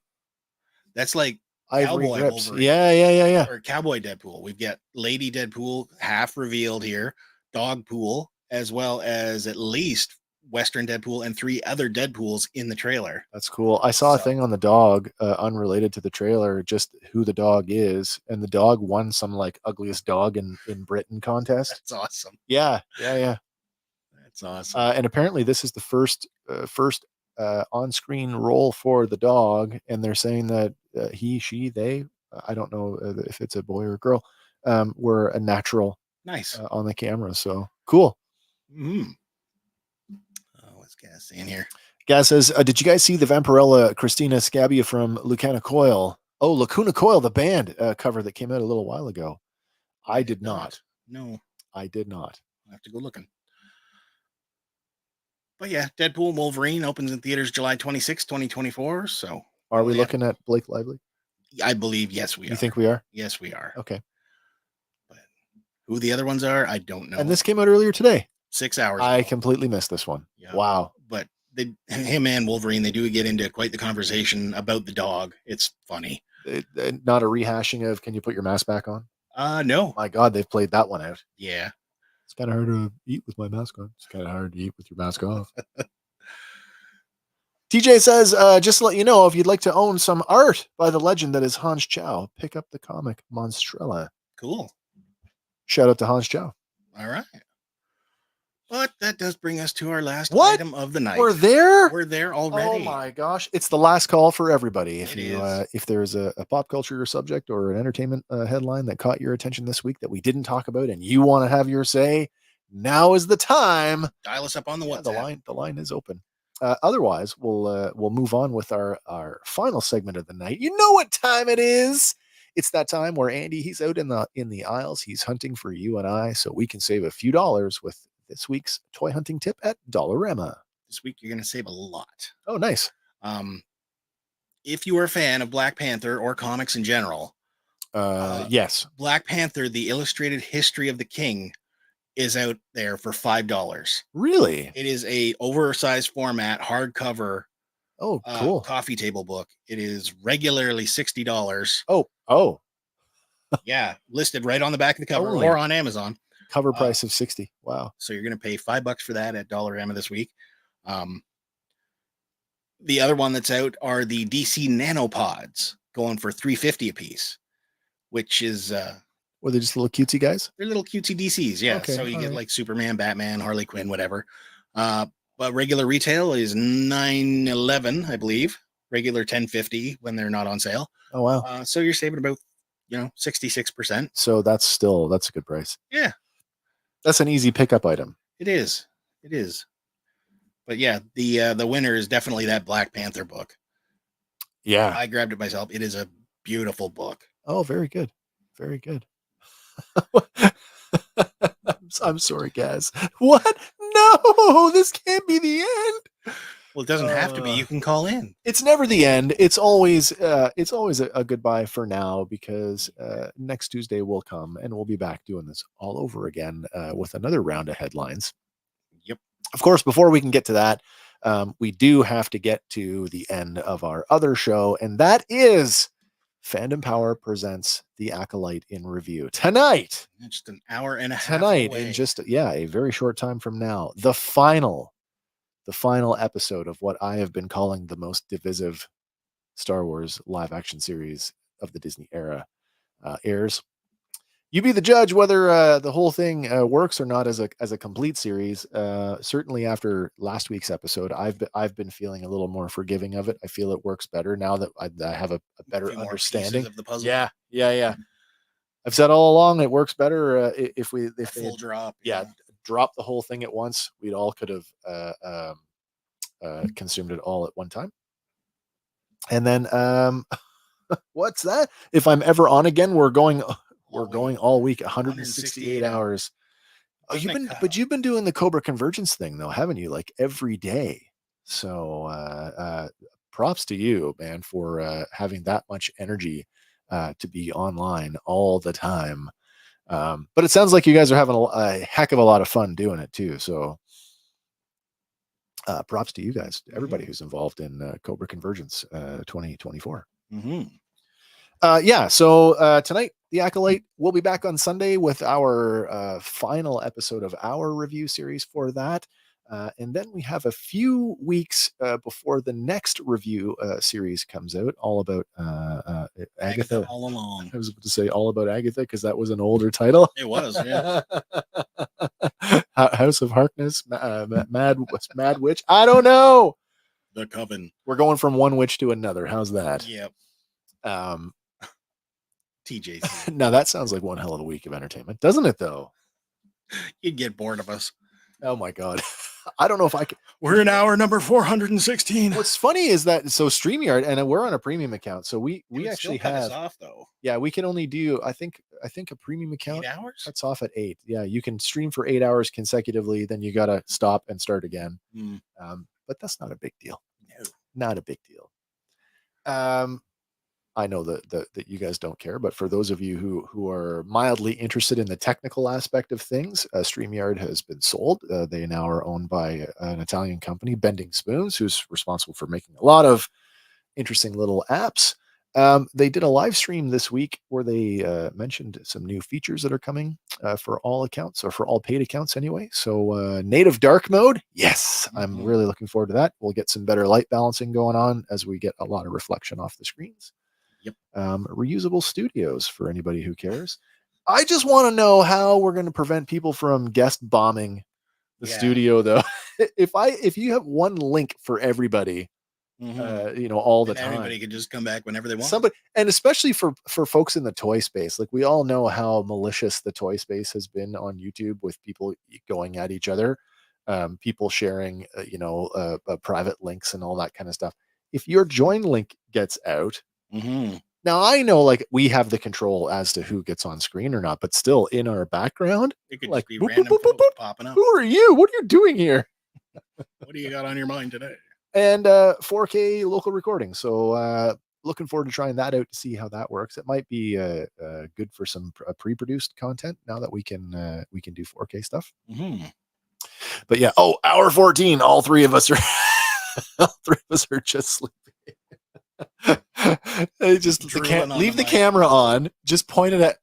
That's like Ivory Cowboy grips. Wolverine. Yeah. Or Cowboy Deadpool. We've got Lady Deadpool half revealed here, Dogpool, as well as at least Western Deadpool and 3 other Deadpools in the trailer. That's cool. I saw a So- thing on the dog, unrelated to the trailer, just who the dog is, and the dog won some like ugliest dog in Britain contest. That's awesome. Yeah. That's awesome. And apparently this is the first on-screen role for the dog, and they're saying that he, she, they, I don't know if it's a boy or a girl, were a natural Nice. on the camera. So cool. What's Gas saying here? Gaz says, did you guys see the Vampirella Christina Scabia from Lacuna Coil? Oh, Lacuna Coil, the band cover that came out a little while ago. I did not. No, I did not. I have to go looking. But yeah, Deadpool and Wolverine opens in theaters July 26, 2024. So Are we yeah. looking at Blake Lively? I believe, yes, we are. You think we are? Yes, we are. Okay. But who the other ones are, I don't know. And this came out earlier today. 6 hours I ago. completely missed this one. Yeah. Wow. But him and Wolverine, they do get into quite the conversation about the dog. It's funny. Not a rehashing of "Can you put your mask back on?" No. My God, they've played that one out. Yeah. It's kind of hard to eat with my mask on. It's kind of hard to eat with your mask off. TJ says, just to let you know, if you'd like to own some art by the legend that is Hans Chow, pick up the comic Monstrella. Cool. Shout out to Hans Chow. All right. But that does bring us to our last What? item of the night. We're there? We're there already. Oh my gosh. It's the last call for everybody. If It you is. if there's a pop culture subject or an entertainment headline that caught your attention this week that we didn't talk about and you want to have your say, now is the time. Dial us up on the Yeah, WhatsApp. the line is open. Otherwise, we'll move on with our final segment of the night. You know what time it is. It's that time where Andy, he's out in the aisles. He's hunting for you and I so we can save a few dollars with this week's toy hunting tip at Dollarama. This week, you're going to save a lot. Oh, nice. If you are a fan of Black Panther or comics in general, Yes. Black Panther, the illustrated history of the king, is out there for $5. Really? It is a oversized format, hardcover, Oh, cool. coffee table book. It is regularly $60. Oh, Yeah, listed right on the back of the cover Only. or on Amazon. cover price of 60. Wow. So you're going to pay $5 for that at Dollarama this week. The other one that's out are the DC Nanopods, going for $3.50 a piece, which is Were they just little cutesy guys? they're little cutesy DCs. Yeah, Okay, so you all get right. like Superman, Batman, Harley Quinn, whatever. But regular retail is $9.11, I believe. Regular $10.50 when they're not on sale. Oh, wow. So you're saving about 66%. So that's a good price. Yeah. That's an easy pickup item. It is. It is. But yeah, the winner is definitely that Black Panther book. Yeah. I grabbed it myself. It is a beautiful book. Oh, very good. Very good. I'm sorry, guys. What? No, this can't be the end. Well, it doesn't have to be. You can call in. It's never the end. It's always a goodbye for now, because next Tuesday will come and we'll be back doing this all over again with another round of headlines. Yep. Of course, before we can get to that, we do have to get to the end of our other show, and that is Fandom Power presents The Acolyte in review tonight. Just an hour and a half Tonight, away. in just a very short time from now, the final episode of what I have been calling the most divisive Star Wars live action series of the Disney era airs. You be the judge whether the whole thing works or not as a complete series. Certainly after last week's episode, I've been feeling a little more forgiving of it. I feel it works better now that I have a better few more understanding pieces of the puzzle. Yeah. I've said all along it works better if A full drop. drop the whole thing at once. We'd all could have consumed it all at one time. And then what's that? If I'm ever on again, we're going all week, 168 hours. Oh, you've been doing the Cobra Convergence thing though, haven't you? Like every day. So props to you, man, for having that much energy to be online all the time. But it sounds like you guys are having a heck of a lot of fun doing it too. So props to you guys, to everybody who's involved in Cobra Convergence 2024. So tonight, The Acolyte, we'll be back on Sunday with our final episode of our review series for that. And then we have a few weeks before the next review series comes out, all about Agatha. All along. I was about to say all about Agatha because that was an older title. It was, yeah. House of Harkness, Mad Witch. I don't know. The Coven. We're going from one witch to another. How's that? Yep. TJC. Now that sounds like one hell of a week of entertainment, doesn't it? Though You'd get bored of us. Oh my god, I don't know if I can. We're in hour number 416. What's funny is that StreamYard, and we're on a premium account, so we actually cut us have off though. Yeah, we can only do I think a premium account 8 hours. cuts off at 8. Yeah, you can stream for 8 hours consecutively, then you gotta stop and start again. But that's not a big deal. No, not a big deal. I know that you guys don't care, but for those of you who are mildly interested in the technical aspect of things, StreamYard has been sold. They now are owned by an Italian company, Bending Spoons, who's responsible for making a lot of interesting little apps. They did a live stream this week where they mentioned some new features that are coming for all accounts, or for all paid accounts anyway. So native dark mode. Yes, I'm really looking forward to that. We'll get some better light balancing going on as we get a lot of reflection off the screens. Yep. Reusable studios for anybody who cares. I just want to know how we're going to prevent people from guest bombing the studio, though. If you have one link for everybody, all the time, everybody can just come back whenever they want. Somebody, and especially for folks in the toy space, like we all know how malicious the toy space has been on YouTube, with people going at each other, people sharing, private links and all that kind of stuff. If your join link gets out. Now I know, like, we have the control as to who gets on screen or not, but still in our background, it could like, just be random folks popping up. Who are you? What are you doing here? What do you got on your mind today? And 4K local recording. So looking forward to trying that out to see how that works. It might be good for some pre-produced content now that we can do 4K stuff. But yeah, hour 14. All three of us are just sleeping. Just leave the camera on, just point it at.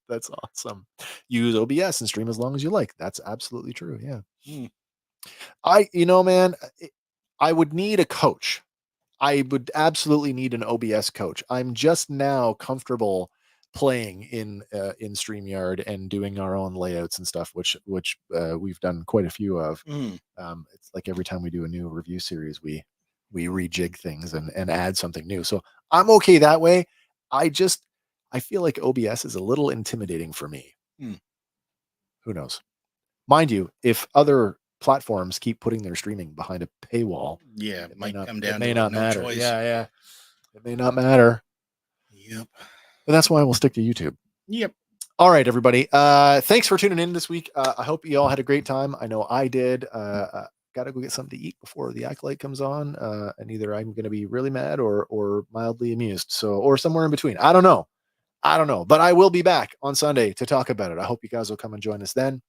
That's awesome. Use OBS and stream as long as you like. That's absolutely true. Yeah. Man, I would need a coach. I would absolutely need an OBS coach. I'm just now comfortable playing in StreamYard and doing our own layouts and stuff, which we've done quite a few of. It's like every time we do a new review series, we rejig things and add something new. So I'm okay that way. I feel like OBS is a little intimidating for me. Who knows? Mind you, if other platforms keep putting their streaming behind a paywall, it might come down. It may to not no matter. Choice. Yeah. It may not matter. Yep. And that's why we'll stick to YouTube. Yep. All right, everybody. Thanks for tuning in this week. I hope you all had a great time. I know I did. Gotta go get something to eat before the Acolyte comes on. And either I'm gonna be really mad or mildly amused. So, or somewhere in between. I don't know. But I will be back on Sunday to talk about it. I hope you guys will come and join us then.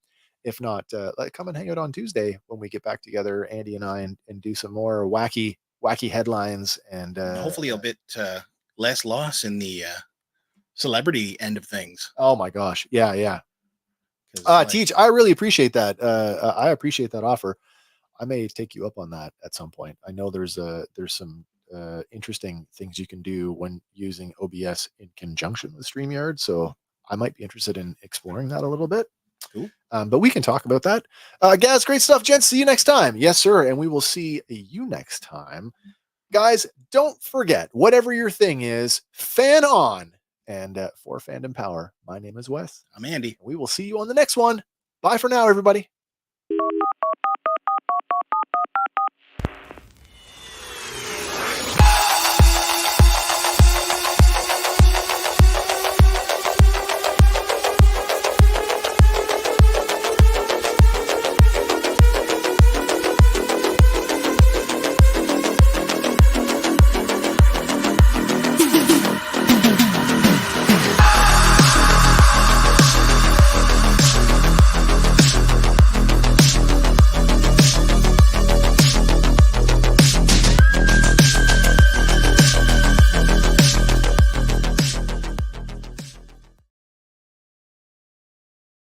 If not, come and hang out on Tuesday when we get back together, Andy and I, and do some more wacky headlines and hopefully a bit less loss in the celebrity end of things. Oh my gosh. Yeah. Like, Teach, I really appreciate that. I appreciate that offer. I may take you up on that at some point. I know there's some interesting things you can do when using OBS in conjunction with StreamYard. So I might be interested in exploring that a little bit. Cool. But we can talk about that. Guys, great stuff, gents. See you next time. Yes, sir. And we will see you next time. Guys, don't forget, whatever your thing is, fan on. And for Fandom Power, my name is Wes. I'm Andy. We will see you on the next one. Bye for now, everybody.